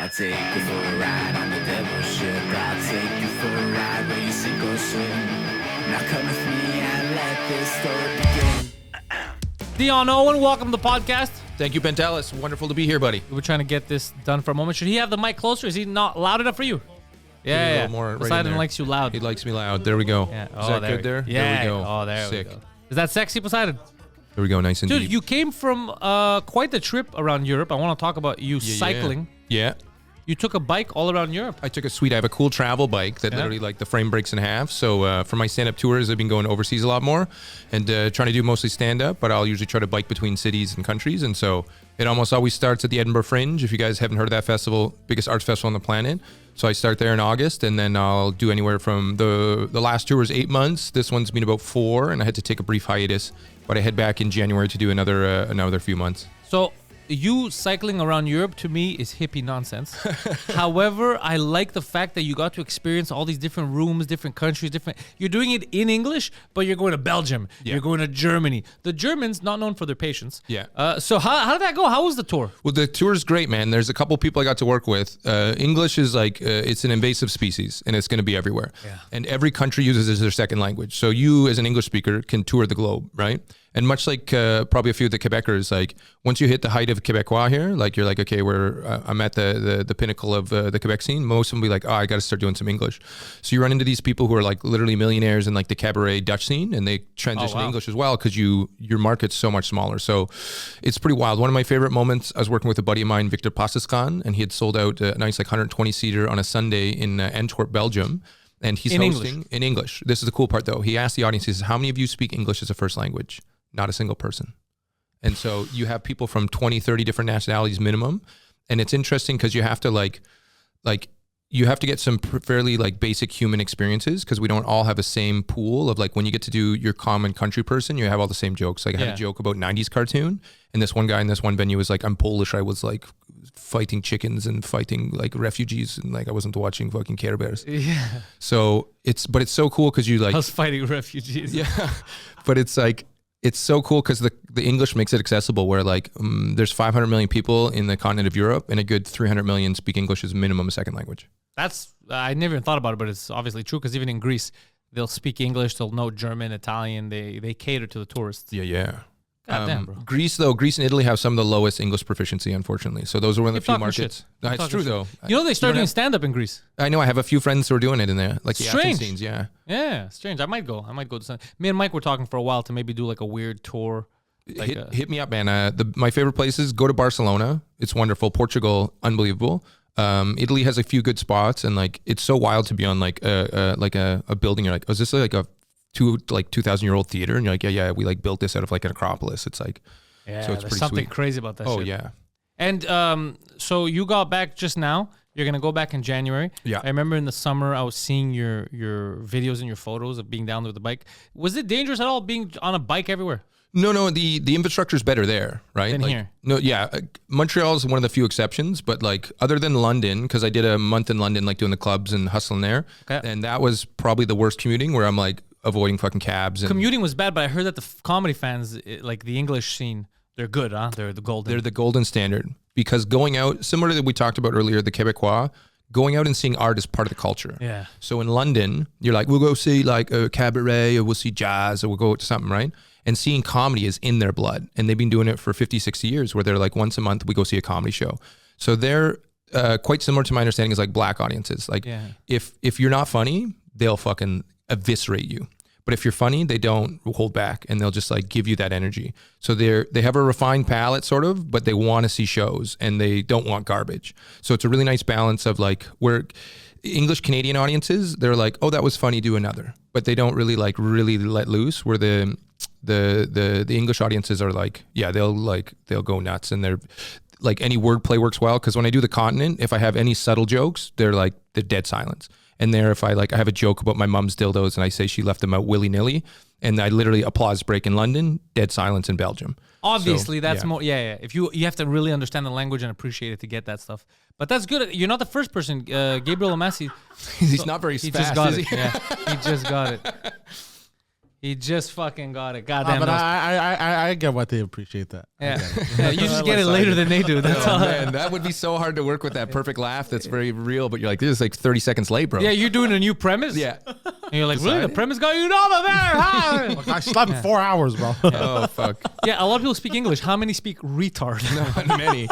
I'll take you for a ride on the devil's ship. I'll take you for a ride where you sink or swim. Now come with me and let this story begin. Dion Owen, welcome to the podcast. Thank you, Pantelis. Wonderful to be here, buddy. We were trying to get this done for a moment. Should he have the mic closer? Is he not loud enough for you? Yeah, a little more right in Poseidon there. likes you loud. He likes me loud. There we go. Yeah. Is that good there? Yeah. There we go. Oh, there Sick. we go. Is that sexy, Poseidon? There we go. Nice and Dude, deep. you came from quite the trip around Europe. I want to talk about you cycling. Yeah. You took a bike all around Europe. I have a cool travel bike that literally like the frame breaks in half. So for my stand-up tours, I've been going overseas a lot more and trying to do mostly stand-up, but I'll usually try to bike between cities and countries. And so it almost always starts at the Edinburgh Fringe. If you guys haven't heard of that festival, biggest arts festival on the planet. So I start there in August, and then I'll do anywhere from the last tour was 8 months. This one's been about 4, and I had to take a brief hiatus, but I head back in January to do another few months. So you cycling around Europe to me is hippie nonsense. However, I like the fact that you got to experience all these different rooms, different countries, You're doing it in English, but you're going to Belgium. Yeah. You're going to Germany. The Germans, not known for their patience. Yeah. So how did that go? How was the tour? Well, the tour's great, man. There's a couple people I got to work with. English is like, it's an invasive species, and it's going to be everywhere. Yeah. And every country uses it as their second language. So you, as an English speaker, can tour the globe, right? And much like probably a few of the Quebecers, like once you hit the height of Quebecois here, like you're like, okay, I'm at the pinnacle of the Quebec scene. Most of them will be like, oh, I got to start doing some English. So you run into these people who are like literally millionaires in like the cabaret Dutch scene, and they transition to English as well because your market's so much smaller. So it's pretty wild. One of my favorite moments, I was working with a buddy of mine, Victor Pasescan, and he had sold out a nice like 120-seater on a Sunday in Antwerp, Belgium. And he's hosting in English. This is the cool part, though. He asked the audience, he says, how many of you speak English as a first language? Not a single person. And so you have people from 20, 30 different nationalities minimum. And it's interesting because you have to you have to get some fairly like basic human experiences because we don't all have the same pool of like when you get to do your common country person, you have all the same jokes. Like I had a joke about 90s cartoon, and this one guy in this one venue was like, I'm Polish. I was like fighting chickens and fighting like refugees, and like I wasn't watching fucking Care Bears. Yeah. So it's so cool because you like I was fighting refugees. Yeah. But it's like, it's so cool because the English makes it accessible where like there's 500 million people in the continent of Europe, and a good 300 million speak English as minimum a second language. That's, I never even thought about it, but it's obviously true because even in Greece, they'll speak English, they'll know German, Italian, they cater to the tourists. Yeah. God damn, bro. Greece and Italy have some of the lowest English proficiency, unfortunately. So those are one of the few markets. No, it's true, though. You know, they started doing stand-up in Greece. I know. I have a few friends who are doing it in there. Like the Athens scenes, yeah. Yeah, strange. I might go to stand. Me and Mike were talking for a while to maybe do like a weird tour. Like hit me up, man. My favorite places, go to Barcelona. It's wonderful. Portugal, unbelievable. Italy has a few good spots, and like it's so wild to be on like a building. You're like, oh, is this like a 2,000-year-old theater? And you're like, yeah, we like built this out of like an Acropolis. It's like, yeah, so it's there's pretty something sweet. crazy about that. Oh shit. yeah. And so you got back just now. You're gonna go back in January. Yeah. I remember in the summer I was seeing your videos and your photos of being down there with the bike. Was it dangerous at all being on a bike everywhere? No, the infrastructure's better there, right? Than like, here. No, yeah. Montreal is one of the few exceptions, but like other than London, because I did a month in London, like doing the clubs and hustling there, and that was probably the worst commuting where I'm like avoiding fucking cabs. And Commuting was bad, but I heard that the comedy fans, like the English scene, they're good, huh? They're the golden. They're the golden standard because going out, similar to what we talked about earlier, the Quebecois, going out and seeing art is part of the culture. Yeah. So in London, you're like, we'll go see like a cabaret, or we'll see jazz, or we'll go to something, right? And seeing comedy is in their blood. And they've been doing it for 50, 60 years where they're like, once a month, we go see a comedy show. So they're quite similar to my understanding is like black audiences. Like if you're not funny, they'll fucking eviscerate you. But if you're funny, they don't hold back, and they'll just like give you that energy. So they have a refined palate sort of, but they want to see shows and they don't want garbage. So it's a really nice balance of like where English Canadian audiences, they're like, oh, that was funny, do another. But they don't really let loose, where the English audiences are like, yeah, they'll go nuts, and they're like any wordplay works well. Because when I do the continent, if I have any subtle jokes, they're dead silence. And there, if I have a joke about my mom's dildos and I say she left them out willy-nilly, and I literally applause break in London, dead silence in Belgium. Obviously, that's more, If you have to really understand the language and appreciate it to get that stuff. But that's good. You're not the first person. Gabriel Amassi. He's not very fast, He just got is it. he? Yeah, he just got it. He just fucking got it. Goddamn. But I get why they appreciate that. Yeah. You just get it later than they do. That's all. Man, that would be so hard to work with that perfect laugh that's very real, but you're like, this is like 30 seconds late, bro. Yeah, you're doing a new premise? Yeah. And you're like, really? The premise got you over there? Huh? I slept 4 hours, bro. Oh, fuck. Yeah, a lot of people speak English. How many speak retard? Not many.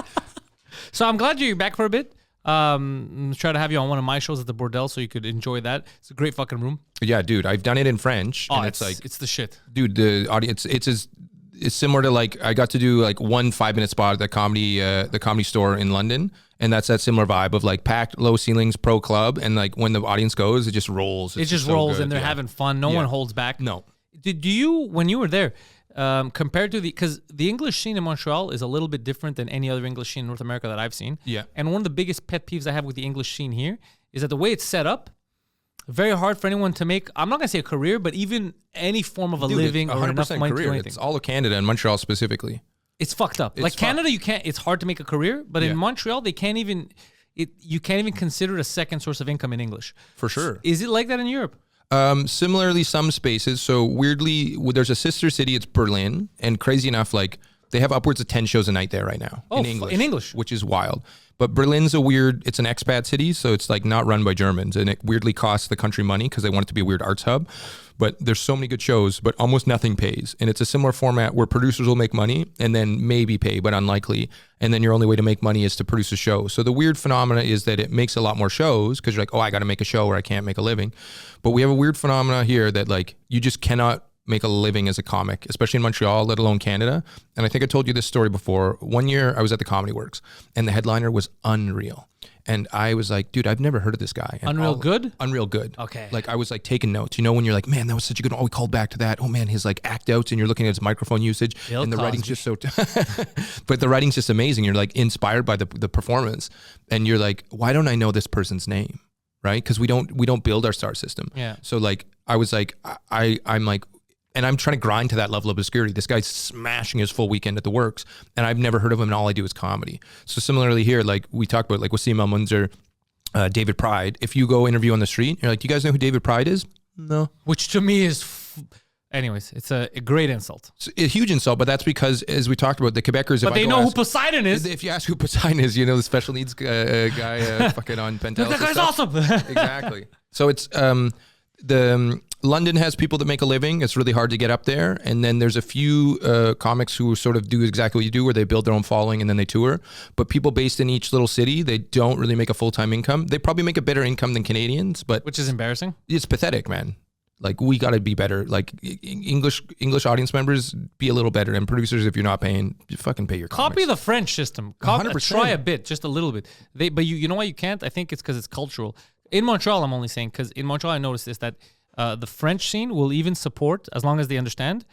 So I'm glad you're back for a bit. Try to have you on one of my shows at the Bordel so you could enjoy that. It's a great fucking room. Yeah, dude, I've done it in French. Oh, and it's the shit. Dude, the audience, it's similar to like, I got to do like 1 5-minute spot at the comedy store in London. And that's that similar vibe of like packed, low ceilings, pro club. And like when the audience goes, it just rolls. It just so rolls good. and they're having fun. No one holds back. No. Did you, when you were there, compared to because the English scene in Montreal is a little bit different than any other English scene in North America that I've seen. Yeah. And one of the biggest pet peeves I have with the English scene here is that the way it's set up, very hard for anyone to make, I'm not going to say a career, but even any form of a living or enough money to do anything. It's all of Canada and Montreal specifically. It's fucked up. Like Canada, it's hard to make a career, but in Montreal, you can't even consider it a second source of income in English. For sure. Is it like that in Europe? Similarly, some spaces. So weirdly, there's a sister city. It's Berlin, and crazy enough, like they have upwards of 10 shows a night there right now in English, which is wild. But Berlin's it's an expat city, so it's like not run by Germans, and it weirdly costs the country money because they want it to be a weird arts hub. But there's so many good shows, but almost nothing pays. And it's a similar format where producers will make money and then maybe pay, but unlikely. And then your only way to make money is to produce a show. So the weird phenomena is that it makes a lot more shows because you're like, oh, I got to make a show or I can't make a living. But we have a weird phenomena here that like you just cannot make a living as a comic, especially in Montreal, let alone Canada. And I think I told you this story before. One year I was at the Comedy Works and the headliner was unreal. And I was like, dude, I've never heard of this guy. And Unreal Good? Unreal Good. Okay. Like I was like taking notes, you know, when you're like, man, that was such a good one. Oh, we called back to that. Oh man, his like act outs and you're looking at his microphone usage and the writing's just so, but the writing's just amazing. You're like inspired by the performance and you're like, why don't I know this person's name? Right. Cause we don't build our star system. Yeah. So like, I was like, I'm like, and I'm trying to grind to that level of obscurity. This guy's smashing his full weekend at the Works, and I've never heard of him, and all I do is comedy. So similarly here, like we talked about, like Wasim Al-Munzer, David Pride. If you go interview on the street, you're like, do you guys know who David Pride is? No. Which to me is... Anyways, it's a great insult. It's a huge insult, but that's because, as we talked about, the Quebecers... But they know who Poseidon is. If you ask who Poseidon is, you know the special needs guy fucking on Pantelis. That guy's awesome. Exactly. So it's... London has people that make a living. It's really hard to get up there. And then there's a few comics who sort of do exactly what you do, where they build their own following and then they tour. But people based in each little city, they don't really make a full-time income. They probably make a better income than Canadians, but... Which is embarrassing. It's pathetic, man. Like, we got to be better. Like, English audience members, be a little better. And producers, if you're not paying, you fucking pay your comics. Copy the French system. 100%. Try a bit, just a little bit. But you know why you can't? I think it's because it's cultural. In Montreal, I'm only saying, because in Montreal, I noticed this, that the French scene will even support, as long as they understand,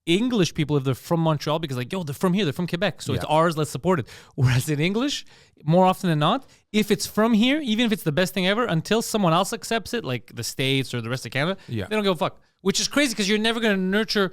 English people if they're from Montreal, because like, yo, they're from here, they're from Quebec, so it's ours, let's support it. Whereas in English, more often than not, if it's from here, even if it's the best thing ever, until someone else accepts it, like the States or the rest of Canada, they don't give a fuck. Which is crazy because you're never going to nurture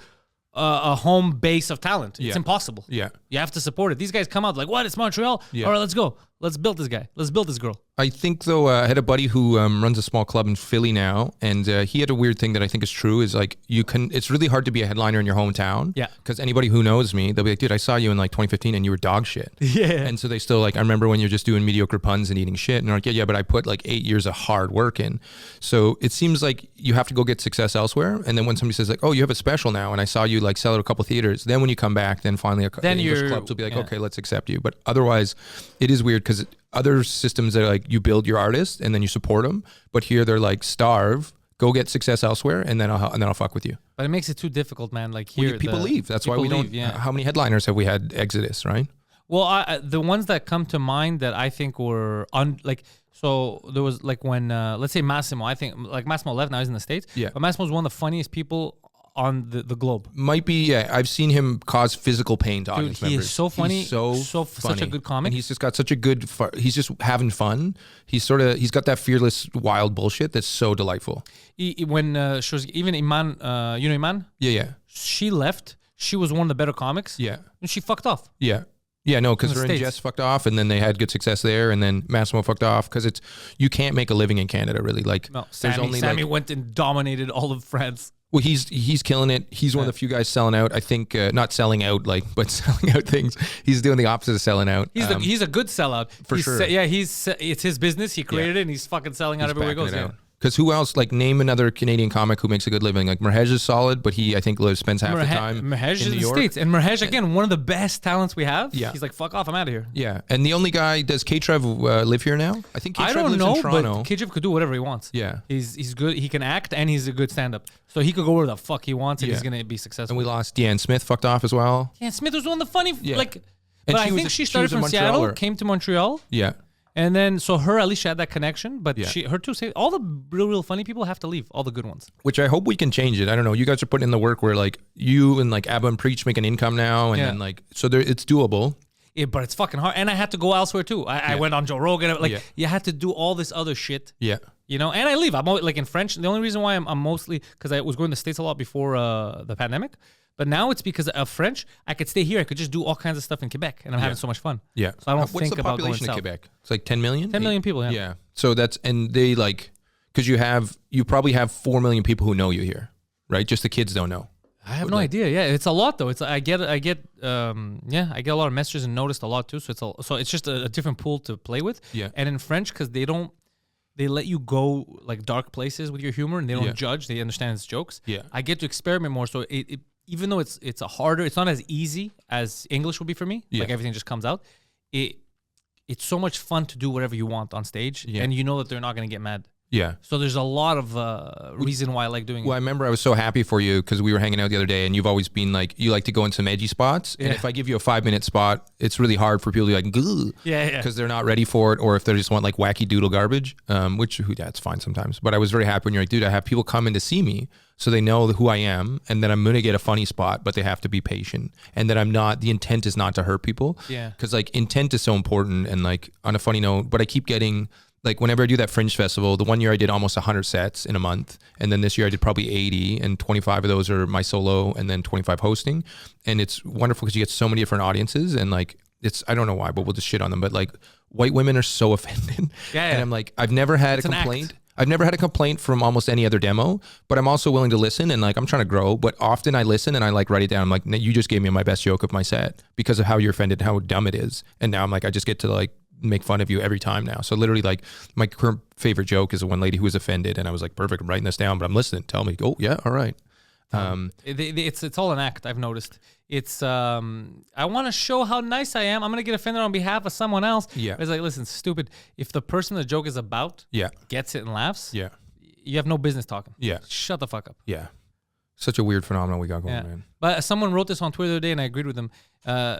a home base of talent. It's impossible. Yeah. You have to support it. These guys come out like, what? It's Montreal? Yeah. All right, let's go. Let's build this guy. Let's build this girl. I think, though, I had a buddy who runs a small club in Philly now, and he had a weird thing that I think is true, is like, it's really hard to be a headliner in your hometown. Yeah. Because anybody who knows me, they'll be like, dude, I saw you in like 2015 and you were dog shit. Yeah. And so they still like, I remember when you're just doing mediocre puns and eating shit, and they're like, yeah, but I put like 8 years of hard work in. So it seems like you have to go get success elsewhere. And then when somebody says like, oh, you have a special now, and I saw you like sell it a couple theaters, then when you come back, then finally the English clubs will be like, okay, let's accept you. But otherwise, it is weird because other systems are like, you build your artists and then you support them, but here they're like, starve, go get success elsewhere, and then I'll fuck with you. But it makes it too difficult, man. Like here, people leave. That's why we don't. Yeah. How many headliners have we had exodus, right? Well, the ones that come to mind that I think were so there was like when let's say Massimo. I think like Massimo left, now he's in the States. Yeah, but Massimo's one of the funniest people on the globe. Might be, yeah. I've seen him cause physical pain to audience members. He is so funny. He's so funny. Such a good comic. And he's just got such a good, he's just having fun. He's got that fearless, wild bullshit that's so delightful. When she was, even Iman, you know Iman? Yeah. She left. She was one of the better comics. Yeah. And she fucked off. Yeah. Yeah, no, because her and Jess fucked off, and then they had good success there, and then Massimo fucked off, because you can't make a living in Canada, really. Like, no, Sammy went and dominated all of France. Well, he's killing it. He's one of the few guys selling out. I think not selling out but selling out things. He's doing the opposite of selling out. He's a good sellout for sure. It's his business. He created it, and he's fucking selling out everywhere he goes. Yeah. Because who else? Like, name another Canadian comic who makes a good living. Like, Merhej is solid, but he, I think, spends half the time Merhej in New the York. States. And Merhej, again, one of the best talents we have. Yeah. He's like, fuck off, I'm out of here. Yeah. And the only guy, does K-Trev live here now? I think K-Trev lives in Toronto. But K-Trev could do whatever he wants. Yeah. He's good. He can act, and he's a good stand-up. So he could go where the fuck he wants, and he's going to be successful. And we lost Deanne Smith, fucked off as well. Yeah, Smith was one of the funny, but And I think she started from Seattle, came to Montreal. Yeah. And then, so her, at least she had that connection, but her too, all the real funny people have to leave, all the good ones. Which I hope we can change it. I don't know. You guys are putting in the work where like you and like Abba and Preach make an income now. And then like, so it's doable. Yeah, but it's fucking hard. And I had to go elsewhere too. I went on Joe Rogan. Like you had to do all this other shit. Yeah. You know, and I leave. I'm always, like in French. The only reason why I'm mostly, because I was going to the States a lot before the pandemic. But now it's because of French. I could stay here. I could just do all kinds of stuff in Quebec, and I'm having so much fun. Yeah. So I don't think about going What's the population south. of Quebec? It's like 10 million? 10 million people, yeah. Yeah. So and they like, because you probably have 4 million people who know you here, right? Just the kids don't know. I have no idea. Yeah, it's a lot though. I get a lot of messages and noticed a lot too. So it's just a different pool to play with. Yeah. And in French, because they let you go like dark places with your humor, and they don't judge. They understand it's jokes. Yeah. I get to experiment more. So it even though it's not as easy as English would be for me. Like everything just comes out. It's so much fun to do whatever you want on stage, and you know that they're not going to get mad. Yeah. So there's a lot of reason why I like doing it. Well, I remember I was so happy for you because we were hanging out the other day, and you've always been like, you like to go in some edgy spots. And if I give you a 5-minute spot, it's really hard for people to be like, gah, because they're not ready for it, or if they just want like wacky doodle garbage, which that's fine sometimes. But I was very happy when you're like, dude, I have people come in to see me, so they know who I am, and that I'm gonna get a funny spot, but they have to be patient, and that I'm not. The intent is not to hurt people. Yeah. Because like intent is so important, and like on a funny note, but I keep getting. Like whenever I do that Fringe Festival, the one year I did almost 100 sets in a month. And then this year I did probably 80, and 25 of those are my solo, and then 25 hosting. And it's wonderful because you get so many different audiences, and like, I don't know why, but we'll just shit on them. But like white women are so offended. And I'm like, I've never had a complaint. I've never had a complaint from almost any other demo, but I'm also willing to listen, and like, I'm trying to grow, but often I listen and I like write it down. I'm like, you just gave me my best joke of my set because of how you're offended, how dumb it is. And now I'm like, I just get to like, make fun of you every time now. So literally like my current favorite joke is the one lady who was offended, and I was like, perfect, I'm writing this down, but I'm listening. Tell me. Oh yeah, all right. It's all an act. I've noticed. It's I want to show how nice I am. I'm gonna get offended on behalf of someone else. Yeah. It's like, listen, stupid. If the person the joke is about gets it and laughs, you have no business talking. Yeah. Shut the fuck up. Yeah. Such a weird phenomenon we got going, man. But someone wrote this on Twitter the other day, and I agreed with them.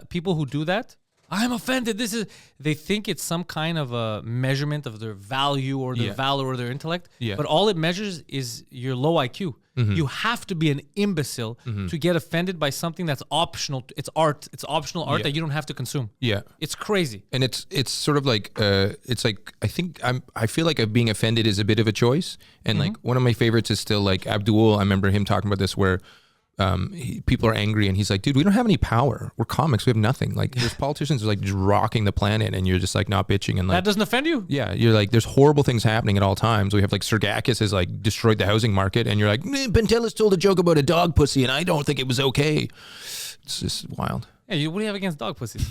People who do that, I'm offended. They think it's some kind of a measurement of their value or their valor or their intellect. Yeah. But all it measures is your low IQ. Mm-hmm. You have to be an imbecile to get offended by something that's optional. It's art. It's optional art that you don't have to consume. Yeah. It's crazy. And it's sort of like, it's like, I feel like being offended is a bit of a choice. And like one of my favorites is still like Abdul. I remember him talking about this where people are angry, and he's like, dude, we don't have any power. We're comics. We have nothing. Like there's politicians who are like just rocking the planet, and you're just like not bitching. And like, that doesn't offend you? Yeah. You're like, there's horrible things happening at all times. We have like Sergakis has like destroyed the housing market, and you're like, Pantelis told a joke about a dog pussy, and I don't think it was okay. It's just wild. Yeah. What do you have against dog pussies?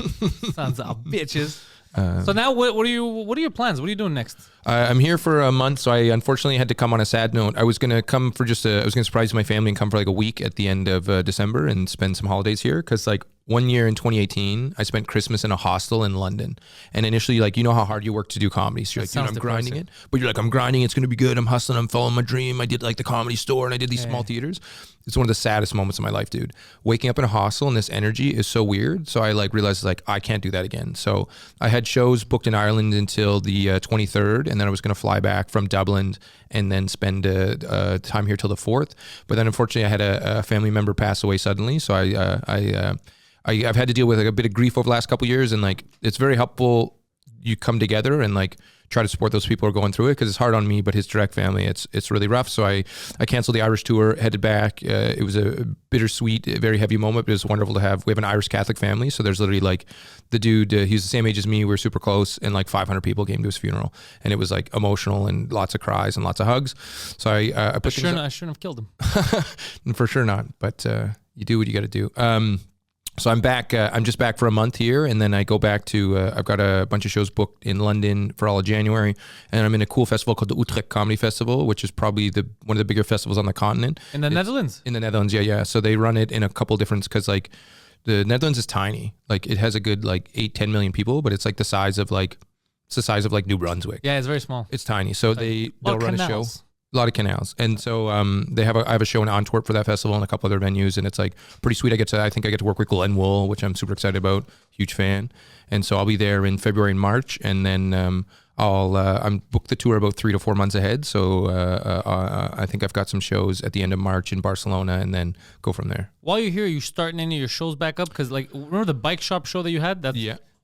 Sons of bitches. So now what are your plans? What are you doing next? I'm here for a month, so I unfortunately had to come on a sad note. I was going to come for I was going to surprise my family and come for like a week at the end of December and spend some holidays here, because like 1 year in 2018, I spent Christmas in a hostel in London. And initially, like, you know how hard you work to do comedy. So you're like, dude, I'm grinding it. But you're like, I'm grinding, it's going to be good. I'm hustling, I'm following my dream. I did like the Comedy Store, and I did these small theaters. It's one of the saddest moments of my life, dude. Waking up in a hostel and this energy is so weird. So I like realized like, I can't do that again. So I had shows booked in Ireland until the 23rd. And then I was going to fly back from Dublin and then spend time here till the 4th. But then unfortunately I had a family member pass away suddenly. So I've had to deal with like a bit of grief over the last couple of years, and like it's very helpful. You come together and like try to support those people who are going through it, because it's hard on me, but his direct family, it's really rough. So I canceled the Irish tour, headed back. It was a bittersweet, very heavy moment, but it was wonderful to have. We have an Irish Catholic family, so there's literally like the dude, he's the same age as me, we were super close, and like 500 people came to his funeral, and it was like emotional and lots of cries and lots of hugs. So I put I shouldn't have killed him. for sure not, but you do what you got to do. So I'm back. I'm just back for a month here, and then I go back to. I've got a bunch of shows booked in London for all of January, and I'm in a cool festival called the Utrecht Comedy Festival, which is probably one of the bigger festivals on the continent. In the Netherlands. In the Netherlands, yeah. So they run it in a couple different, because like the Netherlands is tiny. Like it has a good like 8-10 million people, but it's like the size of New Brunswick. Yeah, it's very small. It's tiny. So they'll run a show. A lot of canals, and so I have a show in Antwerp for that festival and a couple other venues, and it's like pretty sweet. I think I get to work with Glenn Wool, which I'm super excited about, huge fan, and so I'll be there in February and March, and then I'm booked the tour about 3 to 4 months ahead. So I think I've got some shows at the end of March in Barcelona, and then go from there. While you're here, you starting any of your shows back up? Because like remember the bike shop show that you had?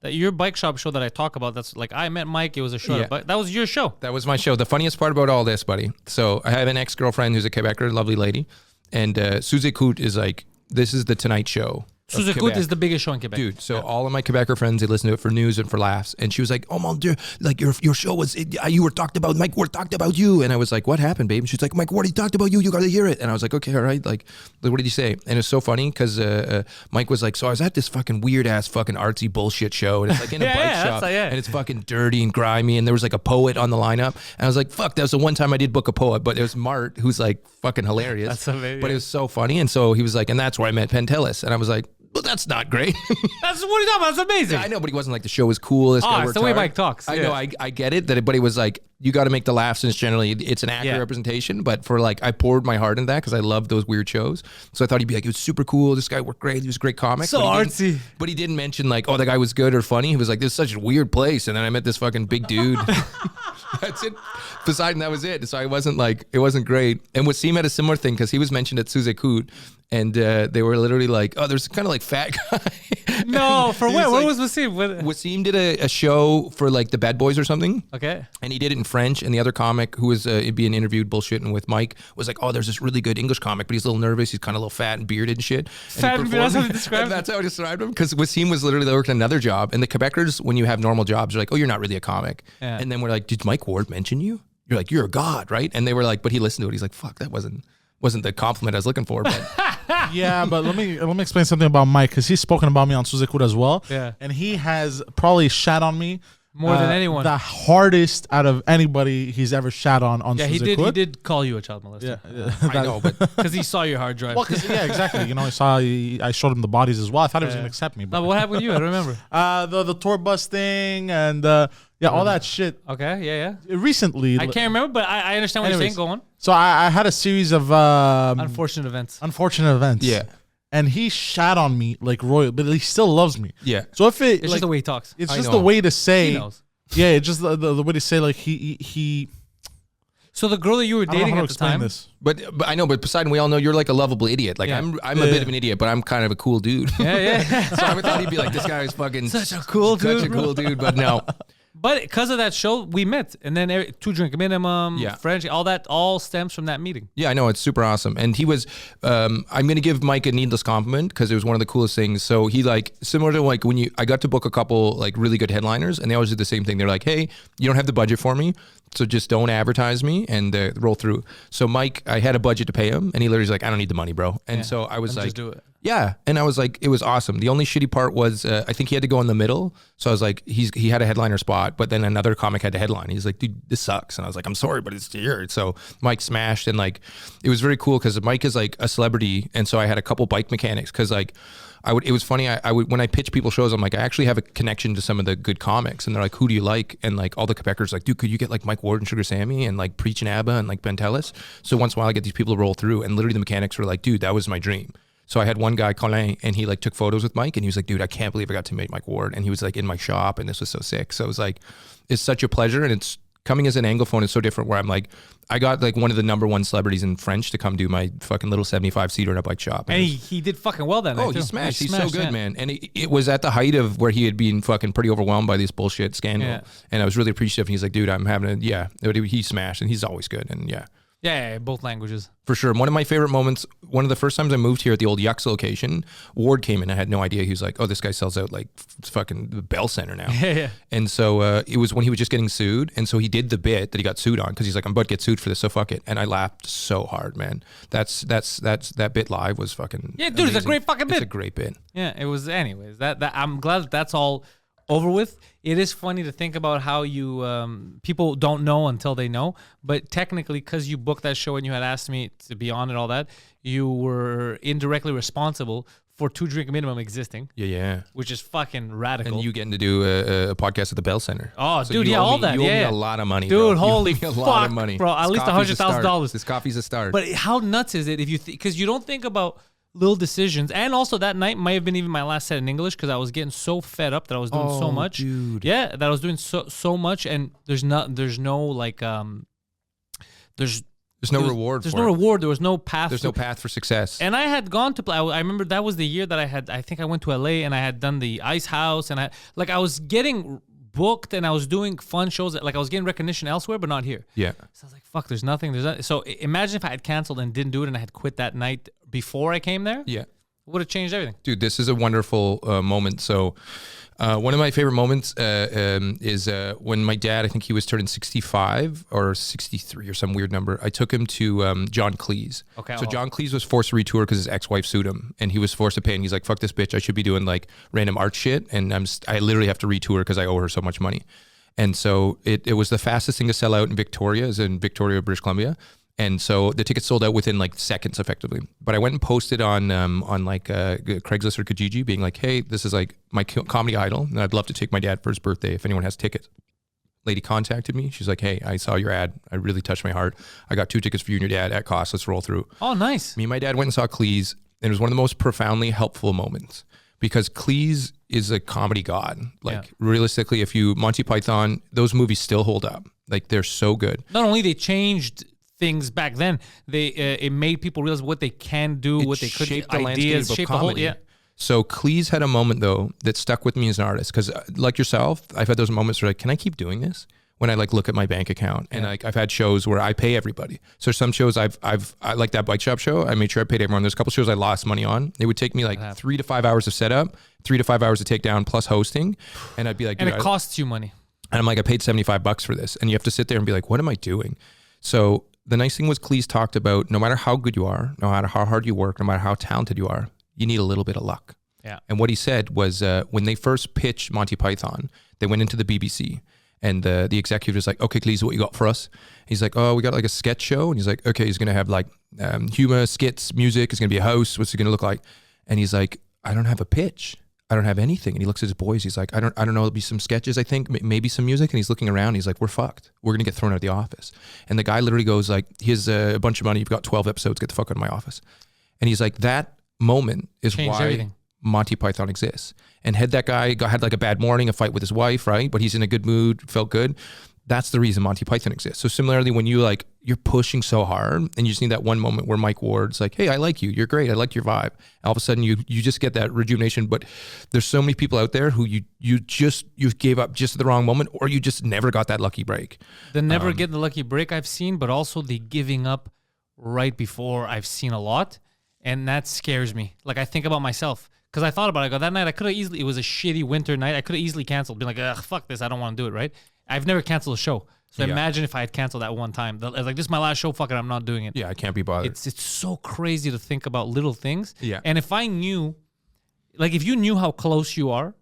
Your bike shop show that I talk about, that's like I met Mike, it was a show, but that was your show. That was my show. The funniest part about all this, buddy. So I have an ex-girlfriend who's a Quebecer, lovely lady, and Suze Koot is like, this is the Tonight Show. Suze Koot is the biggest show in Quebec. Dude, so all of my Quebecer friends, they listen to it for news and for laughs. And she was like, oh, mon Dieu, like your show was, you were talked about, Mike Ward talked about you. And I was like, what happened, babe? And she's like, Mike Ward, he talked about you. You got to hear it. And I was like, okay, all right. Like, what did he say? And it's so funny because Mike was like, so I was at this fucking weird ass fucking artsy bullshit show. And it's like in a bike shop. And it's fucking dirty and grimy. And there was like a poet on the lineup. And I was like, fuck, that was the one time I did book a poet. But it was Mart, who's like fucking hilarious. That's amazing. But it was so funny. And so he was like, and that's where I met Pantelis. And I was like, well, that's not great. That's what are you talking about? That's amazing. Yeah, I know, but he wasn't like, the show was cool. This guy it's worked the way hard. Mike talks. I know, I get it, but he was like, you got to make the laughs, and it's an accurate representation. But for like, I poured my heart into that because I love those weird shows. So I thought he'd be like, it was super cool. This guy worked great. He was a great comic. So artsy. But he didn't mention like, oh, the guy was good or funny. He was like, this is such a weird place. And then I met this fucking big dude. That's it. Poseidon, that was it. So it wasn't great. And Wasim had a similar thing because he was mentioned at Suze Koot. And they were literally like, oh, there's kind of like fat guy. No, for what? What was Wasim? Wasim did a show for like the Bad Boys or something. Okay. And he did it in French. And the other comic who was being interviewed bullshitting with Mike was like, oh, there's this really good English comic, but he's a little nervous. He's kind of a little fat and bearded and shit. Fat and bearded, that's how you described him? That's how I described him. Because Wasim was literally working another job. And the Quebecers, when you have normal jobs, you're like, oh, you're not really a comic. Yeah. And then we're like, did Mike Ward mention you? You're like, you're a god, right? And they were like, but he listened to it. He's like, fuck, that wasn't the compliment I was looking for. But yeah, but let me explain something about Mike, because he's spoken about me on Suze Koot as well. Yeah. And he has probably shat on me more than anyone. The hardest out of anybody he's ever shat on Suze Koot. He did call you a child molester. Yeah. I know, but because he saw your hard drive. Well, yeah, exactly. You know, I showed him the bodies as well. I thought he was gonna accept me. But what happened with you? I don't remember. The tour bus thing and all that shit. Okay, yeah. Recently, I can't remember, but I understand what you're saying. Go on. So I had a series of unfortunate events. Yeah. And he shat on me like royal, but he still loves me. Yeah. So if it's just the way he talks. It's just the way to say. He knows. Yeah, it's just the way to say like he. So the girl that you were dating at the time. This. But I know, but Poseidon, we all know you're like a lovable idiot. Like I'm a bit of an idiot, but I'm kind of a cool dude. Yeah. So I thought he'd be like, this guy is fucking such a cool dude, but no. But because of that show, we met, and then 2 drink minimum, French, all that all stems from that meeting. Yeah, I know, it's super awesome. And he was, I'm gonna give Mike a needless compliment because it was one of the coolest things. So he like similar to like when I got to book a couple like really good headliners, and they always do the same thing. They're like, hey, you don't have the budget for me, so just don't advertise me and roll through. So Mike, I had a budget to pay him, and he literally was like, I don't need the money, bro. And so I was like, just do it. Yeah, and I was like, it was awesome. The only shitty part was I think he had to go in the middle. So I was like, he had a headliner spot, but then another comic had to headline. He's like, dude, this sucks. And I was like, I'm sorry, but it's here. So Mike smashed, and like, it was very cool because Mike is like a celebrity, and so I had a couple bike mechanics because like, it was funny. I would when I pitch people shows, I'm like, I actually have a connection to some of the good comics, and they're like, who do you like? And like all the Quebecers like, dude, could you get like Mike Ward and Sugar Sammy and like Preach and ABBA and like Pantelis? So once in a while I get these people to roll through, and literally the mechanics were like, dude, that was my dream. So I had one guy, Colin, and he like took photos with Mike, and he was like, dude, I can't believe I got to meet Mike Ward. And he was like in my shop, and this was so sick. So it was like, it's such a pleasure, and it's coming as an Anglophone is so different where I'm like, I got like one of the number one celebrities in French to come do my fucking little 75-seater in a bike shop. And he did fucking well that night. Oh, he too. smashed. He's smashed, so good, yeah. man. And it was at the height of where he had been fucking pretty overwhelmed by this bullshit scandal. Yeah. And I was really appreciative. And he's like, dude, I'm having a, he smashed. And he's always good. And Yeah, both languages. for sure. One of my favorite moments, one of the first times I moved here at the old Yucks location, Ward came in. I had no idea. He was like, oh, this guy sells out like fucking the Bell Center now. Yeah. And so it was when he was just getting sued. And so he did the bit that he got sued on because he's like, I'm about to get sued for this, so fuck it. And I laughed so hard, man. That bit live was fucking Yeah, dude, it's a amazing. great fucking bit. It's a great bit. Yeah, it was. Anyways, that I'm glad that's all over with. It is funny to think about how you people don't know until they know. But technically, because you booked that show and you had asked me to be on it, all that, you were indirectly responsible for 2 drink minimum existing. Yeah. Which is fucking radical. And you getting to do a podcast at the Bell Center. Oh, So dude, you yeah, owe all me- that, You owe me yeah. a lot of money, Dude, bro. You owe holy me a lot fuck, of money. bro, at This least coffee's a start. $100,000. This coffee's a start. But how nuts is it if you because you don't think about little decisions. And also that night might have been even my last set in English because I was getting so fed up that I was doing so much. Dude. Yeah, that I was doing so much, and there's no like there's There's no reward There's for no it. reward. There was no path. There's no path for success. And I had gone to play. I remember that was the year that I think I went to LA and I had done the Ice House, and I was getting booked and I was doing fun shows. Like I was getting recognition elsewhere, but not here. Yeah. So I was like, fuck, there's nothing. So imagine if I had canceled and didn't do it and I had quit that night before I came there. Yeah. Would have changed everything. Dude, this is a wonderful moment. So one of my favorite moments is when my dad, I think he was turning 65 or 63 or some weird number. I took him to John Cleese. Okay. So John Cleese was forced to retour because his ex-wife sued him, and he was forced to pay. And he's like, "Fuck this bitch! I should be doing like random art shit, and I literally have to retour because I owe her so much money." And so it was the fastest thing to sell out in Victoria, is in Victoria, British Columbia. And so the tickets sold out within like seconds, effectively. But I went and posted on like Craigslist or Kijiji, being like, "Hey, this is like my comedy idol, and I'd love to take my dad for his birthday if anyone has tickets." Lady contacted me. She's like, "Hey, I saw your ad. I really touched my heart. I got 2 tickets for you and your dad at cost. Let's roll through." Oh, nice. Me and my dad went and saw Cleese, and it was one of the most profoundly helpful moments because Cleese is a comedy god. Like realistically, Monty Python, those movies still hold up. Like they're so good. Not only they changed things back then, they it made people realize what they can do, what they could, shaped the ideas, landscape of shaped the whole. comedy. Yeah. So Cleese had a moment though that stuck with me as an artist because, like yourself, I've had those moments where like, can I keep doing this? When I like look at my bank account, and like I've had shows where I pay everybody. So some shows I like that bike shop show. I made sure I paid everyone. There's a couple shows I lost money on. It would take me like 3 to 5 hours of setup, 3 to 5 hours of takedown plus hosting, and I'd be like, And dude, it costs you money. and I'm like, I paid $75 for this, and you have to sit there and be like, what am I doing? So the nice thing was Cleese talked about no matter how good you are, no matter how hard you work, no matter how talented you are, you need a little bit of luck. Yeah. And what he said was when they first pitched Monty Python, they went into the BBC, and the executive was like, "Okay, Cleese, what you got for us?" He's like, "Oh, we got like a sketch show." And he's like, "Okay, he's going to have like humor, skits, music. It's going to be a house. What's it going to look like?" And he's like, "I don't have a pitch. I don't have anything." And he looks at his boys. He's like, I don't know. There'll be some sketches, I think, maybe some music. And he's looking around. He's like, "We're fucked. We're going to get thrown out of the office." And the guy literally goes like, "Here's a bunch of money. You've got 12 episodes. Get the fuck out of my office." And he's like, that moment is Changed why everything. Monty Python exists. And had that guy had like a bad morning, a fight with his wife, right? But he's in a good mood, felt good. That's the reason Monty Python exists. So similarly, when you're pushing so hard and you just need that one moment where Mike Ward's like, "Hey, I like you. You're great. I like your vibe." All of a sudden you just get that rejuvenation. But there's so many people out there who you gave up just at the wrong moment, or you just never got that lucky break. The never get the lucky break I've seen, but also the giving up right before I've seen a lot. And that scares me. Like I think about myself. Because I thought about it. I go, that night I could have easily, it was a shitty winter night. I could have easily canceled, been like, "Ugh, fuck this. I don't want to do it," right? I've never canceled a show. So imagine if I had canceled that one time. Like, this is my last show. Fuck it. I'm not doing it. Yeah, I can't be bothered. It's so crazy to think about little things. Yeah. And if I knew, like if you knew how close you are,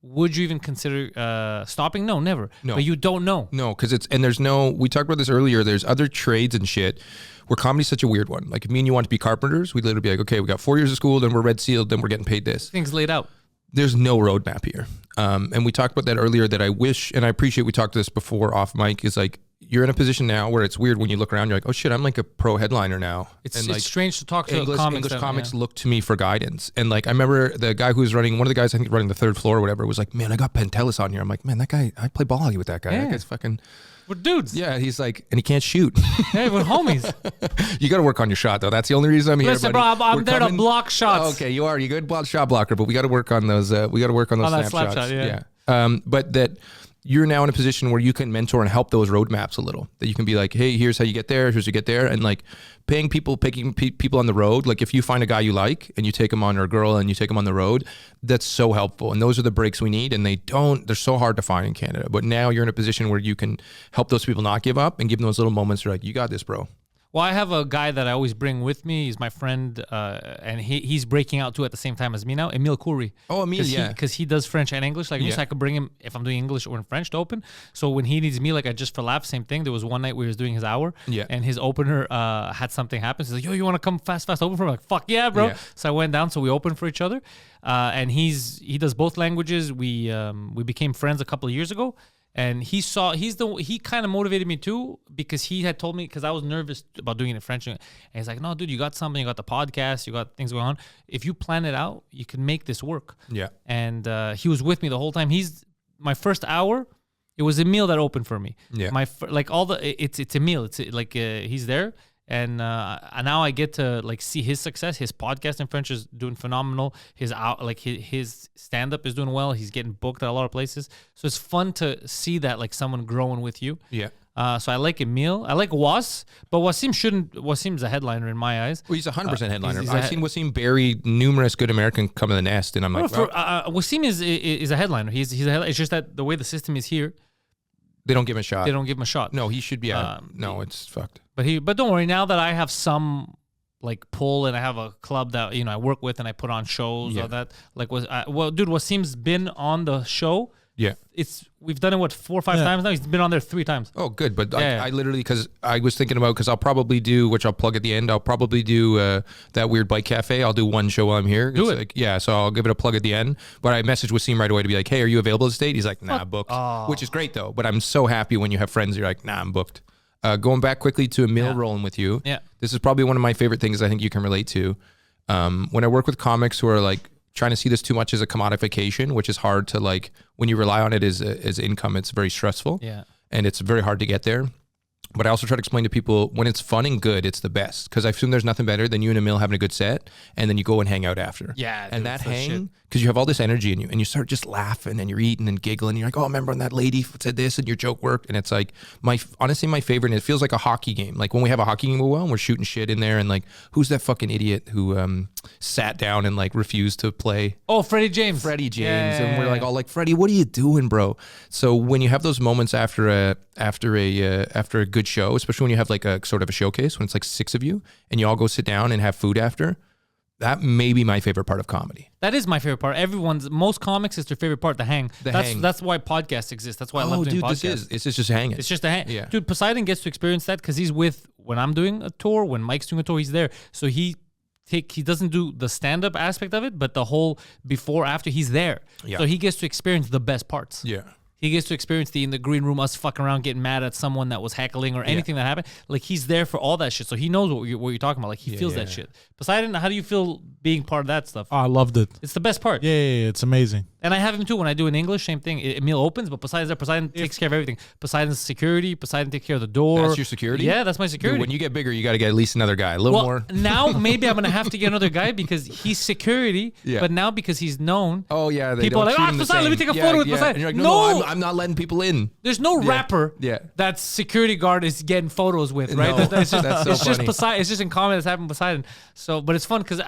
would you even consider stopping? No, never. No. But you don't know. No, because we talked about this earlier, there's other trades and shit where comedy's such a weird one. Like if me and you want to be carpenters, we'd literally be like, "Okay, we got 4 years of school, then we're red sealed, then we're getting paid this." Things laid out. There's no roadmap here. And we talked about that earlier, that I wish, and I appreciate we talked this before off mic, is like you're in a position now where it's weird when you look around. You're like, oh shit, I'm like a pro headliner now. It's like strange to talk to English comics look to me for guidance. And like I remember the guy who was running, one of the guys I think running the third floor or whatever, was like, man, I got Pantelis on here. I'm like, man, that guy, I play ball hockey with that guy. That guy's fucking. We're dudes. Yeah, he's like, and he can't shoot. Hey, we're homies. You got to work on your shot though. That's the only reason I'm here. Listen, bro, I'm there to block shots. Oh, okay, you are. You're a good shot blocker, but we got to work on those. We got to work on those snapshots. Shot, yeah. But that you're now in a position where you can mentor and help those roadmaps a little. That you can be like, hey, here's how you get there. Here's how you get there, and like picking people on the road. Like if you find a guy you like and you take him on, or a girl and you take him on the road, that's so helpful. And those are the breaks we need. And they're so hard to find in Canada. But now you're in a position where you can help those people not give up and give them those little moments. Where like, you got this, bro. Well, I have a guy that I always bring with me. He's my friend, and he's breaking out too at the same time as me now. Emile Coury. Oh, Emile, yeah. Because he does French and English like me, so I could bring him if I'm doing English or in French to open. So when he needs me, like I just for laughs, same thing. There was one night we was doing his hour, and his opener had something happen. He's like, yo, you want to come fast open for him? I'm like, fuck yeah, bro. Yeah. So I went down, so we opened for each other. And he does both languages. We became friends a couple of years ago. And he kind of motivated me too, because he had told me, because I was nervous about doing it in French. And he's like, no, dude, you got something, you got the podcast, you got things going on. If you plan it out, you can make this work. Yeah. And he was with me the whole time. My first hour, it was Emile that opened for me. Yeah. It's Emile. It's like he's there. And now I get to like see his success. His podcast in French is doing phenomenal. His stand up is doing well. He's getting booked at a lot of places. So it's fun to see that, like someone growing with you. Yeah. So I like Emile. I like Was, but Wasim's a headliner in my eyes. Well, he's 100% headliner. I've seen Wasim bury numerous good American come in the nest, and I'm like, Wasim is a headliner. He's a headliner. It's just that the way the system is here, they don't give him a shot. No, he should be out. No, it's fucked. But don't worry. Now that I have some like pull, and I have a club that I work with, and I put on shows or that. Like Wasim's been on the show. Yeah, we've done it 4 or 5 times now. He's been on there 3 times. Oh, good. But I literally, because I was thinking about, because I'll probably do, which I'll plug at the end. I'll probably do that weird bike cafe. I'll do one show while I'm here. Do it. Like, yeah. So I'll give it a plug at the end. But I messaged Wasim right away to be like, hey, are you available this date? He's like, nah, booked. Oh. Which is great though. But I'm so happy when you have friends. You're like, nah, I'm booked. Going back quickly to Emile rolling with you. Yeah. This is probably one of my favorite things I think you can relate to. When I work with comics who are like trying to see this too much as a commodification, which is hard to like, when you rely on it as income, it's very stressful. Yeah. And it's very hard to get there. But I also try to explain to people, when it's fun and good, it's the best. Because I assume there's nothing better than you and Emile having a good set, and then you go and hang out after. Yeah. And that hang, because you have all this energy in you, and you start just laughing, and you're eating and giggling. And you're like, oh, remember when that lady said this, and your joke worked? And it's like, honestly, my favorite, and it feels like a hockey game. Like when we have a hockey game and we're shooting shit in there, and like, who's that fucking idiot who sat down and like refused to play? Oh, Freddie James. Freddie James. Yeah. And we're like all like, Freddie, what are you doing, bro? So when you have those moments after a good show, especially when you have like a sort of a showcase, when it's like 6 of you and you all go sit down and have food after, that may be my favorite part of comedy. That is my favorite part. Most comics, is their favorite part, the hang. That's why podcasts exist. That's why I love doing podcasts. It's just hanging. It's just a hang. Yeah. Dude, Poseidon gets to experience that because he's when I'm doing a tour, when Mike's doing a tour, he's there. So he doesn't do the stand-up aspect of it, but the whole before, after, he's there. Yeah. So he gets to experience the best parts. Yeah. He gets to experience in the green room, us fucking around, getting mad at someone that was heckling or anything that happened. Like, he's there for all that shit. So he knows what you're talking about. Like, he feels that shit. Poseidon, how do you feel being part of that stuff? Oh, I loved it. It's the best part. Yeah, it's amazing. And I have him too when I do in English. Same thing. Emile opens, but Poseidon's there. Poseidon takes care of everything. Poseidon's security. Poseidon takes care of the door. That's your security? Yeah, that's my security. Dude, when you get bigger, you got to get at least another guy. A little more. Now, maybe I'm going to have to get another guy because he's security. Yeah. But now, because he's known. Oh, yeah. People are like, Poseidon, let me take a photo with Poseidon. And you're like, no, I'm not letting people in. There's no rapper that security guard is getting photos with, right? No, it's just Poseidon. It's just in common that's happened with Poseidon. So, but it's fun because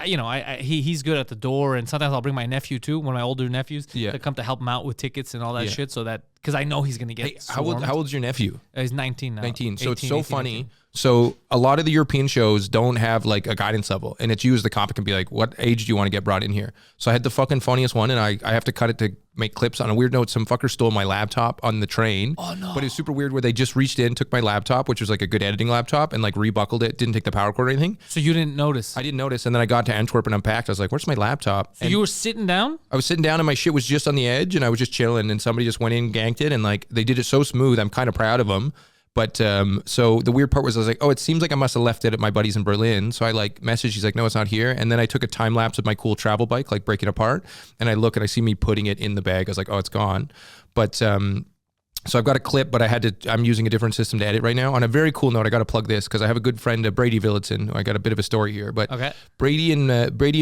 he's good at the door, and sometimes I'll bring my nephew too, one of my older nephews, to come to help him out with tickets and all that shit. So that because I know he's gonna get. Hey, how old's your nephew? He's 19 now. 19. So 18, it's so 18, funny. 19. So a lot of the European shows don't have like a guidance level, and it's you as the comic can be like, what age do you want to get brought in here? So I had the fucking funniest one, and I have to cut it to make clips. On a weird note, some fucker stole my laptop on the train. Oh no! But it was super weird where they just reached in, took my laptop, which was like a good editing laptop, and like rebuckled it, didn't take the power cord or anything. So you didn't notice? I didn't notice, and then I got to Antwerp and unpacked. I was like, where's my laptop? So you were sitting down? I was sitting down, and my shit was just on the edge, and I was just chilling, and somebody just went in, ganked it, and like they did it so smooth. I'm kind of proud of them. But so the weird part was I was like, oh, it seems like I must have left it at my buddy's in Berlin. So I like messaged, he's like, no, it's not here. And then I took a time lapse of my cool travel bike, like breaking apart. And I look and I see me putting it in the bag. I was like, oh, it's gone. But so I've got a clip, but I'm using a different system to edit right now. On a very cool note, I got to plug this because I have a good friend, Brady Villotson. I got a bit of a story here, but Okay. Brady and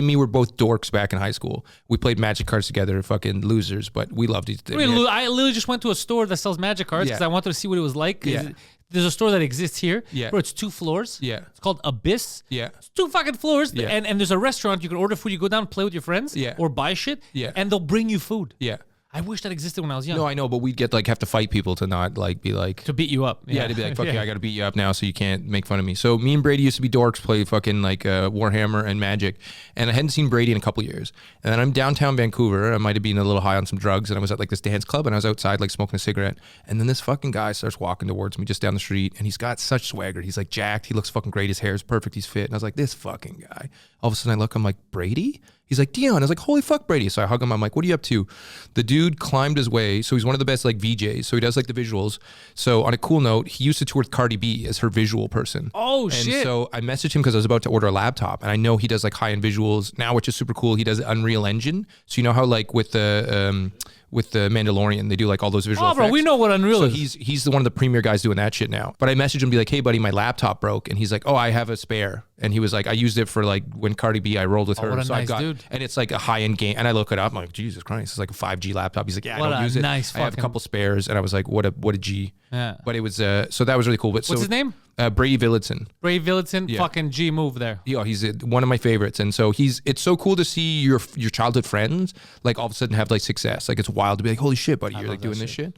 me were both dorks back in high school. We played Magic cards together, fucking losers, but we loved each other. I literally just went to a store that sells Magic cards because I wanted to see what it was like. Yeah. There's a store that exists here. Yeah. Bro, it's 2 floors. Yeah. It's called Abyss. Yeah. It's 2 fucking floors. Yeah. And there's a restaurant. You can order food. You go down, play with your friends. Yeah. Or buy shit. Yeah. And they'll bring you food. Yeah. I wish that existed when I was young. No, I know, but we'd get like have to fight people to not like be like To beat you up. yeah, to be like fuck yeah, I got to beat you up now, so you can't make fun of me. So me and Brady used to be dorks, play fucking like Warhammer and Magic, and I hadn't seen Brady in a couple years. And then I'm downtown Vancouver. I might have been a little high on some drugs, and I was at like this dance club, and I was outside like smoking a cigarette, and then this fucking guy starts walking towards me just down the street, and he's got such swagger. He's like jacked. He looks fucking great. His hair is perfect. He's fit. And I was like, this fucking guy. All of a sudden I look, I'm like, Brady? He's like, Dion. I was like, holy fuck, Brady. So I hug him. I'm like, what are you up to? The dude climbed his way. So he's one of the best like VJs. So he does like the visuals. So on a cool note, he used to tour with Cardi B as her visual person. Oh, and shit. So I messaged him because I was about to order a laptop. And I know he does like high-end visuals now, which is super cool. He does Unreal Engine. So you know how like with the Mandalorian, they do like all those visual Oh, bro, effects? we know what Unreal So is. he's the one of the premier guys doing that shit now. But I messaged him, be like, hey buddy, my laptop broke, and he's like, oh, I have a spare. And he was like, I used it for like when Cardi B, I rolled with her. what a So I nice got, dude. and it's like a high end game. And I look it up, I'm like, Jesus Christ, it's like a 5G laptop. He's like, yeah, What I don't a use it. nice I have a fucking- couple spares, and I was like, what a G. Yeah. But it was so that was really cool. But What's his name? Brady Villotson. Ray Villotson. Fucking G move there. Yeah, he's one of my favorites, and so it's so cool to see your childhood friends like all of a sudden have like success. Like it's wild to be like, holy shit, buddy, you're like doing this shit.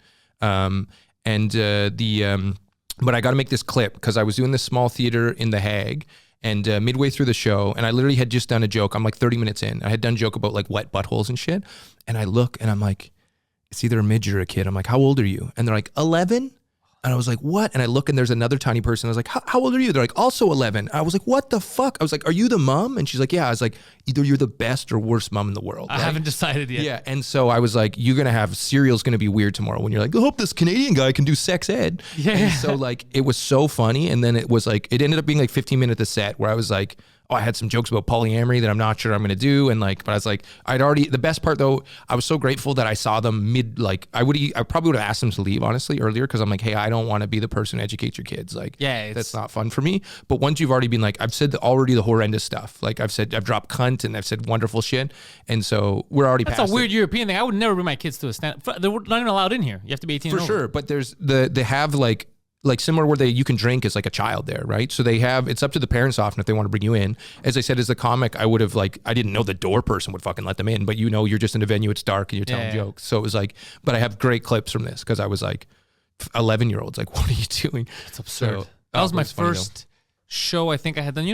But I got to make this clip because I was doing this small theater in The Hague, and midway through the show, and I literally had just done a joke. I'm like 30 minutes in. I had done a joke about like wet buttholes and shit, and I look and I'm like, it's either a midget or a kid. I'm like, how old are you? And they're like, 11. And I was like, what? And I look and there's another tiny person. I was like, how old are you? They're like, also 11. I was like, what the fuck? I was like, are you the mom? And she's like, yeah. I was like, either you're the best or worst mom in the world. I haven't decided yet. Yeah. And so I was like, you're going to have cereal's going to be weird tomorrow when you're like, I hope this Canadian guy can do sex ed. Yeah. And so like, it was so funny. And then it was like, it ended up being like 15 minutes of set where I was like, oh, I had some jokes about polyamory that I'm not sure I'm going to do. And like, but I was like, the best part though, I was so grateful that I saw them I probably would have asked them to leave honestly earlier. Cause I'm like, hey, I don't want to be the person who educates your kids. Like, Yeah, that's not fun for me. But once you've already been like, I've said already the horrendous stuff. Like I've dropped cunt and I've said wonderful shit. And so we're already That's past a weird European thing. I would never bring my kids to a stand. They're not even allowed in here. You have to be 18 for and over. sure. But there's they have like similar where you can drink as like a child there, right? So it's up to the parents often if they want to bring you in. As I said, as a comic, I would have I didn't know the door person would fucking let them in, but you're just in a venue, it's dark and you're telling jokes. So it was like, but I have great clips from this because I was like 11-year-olds, like, what are you doing? It's absurd. So, that was my funny, though. first show I think I had done.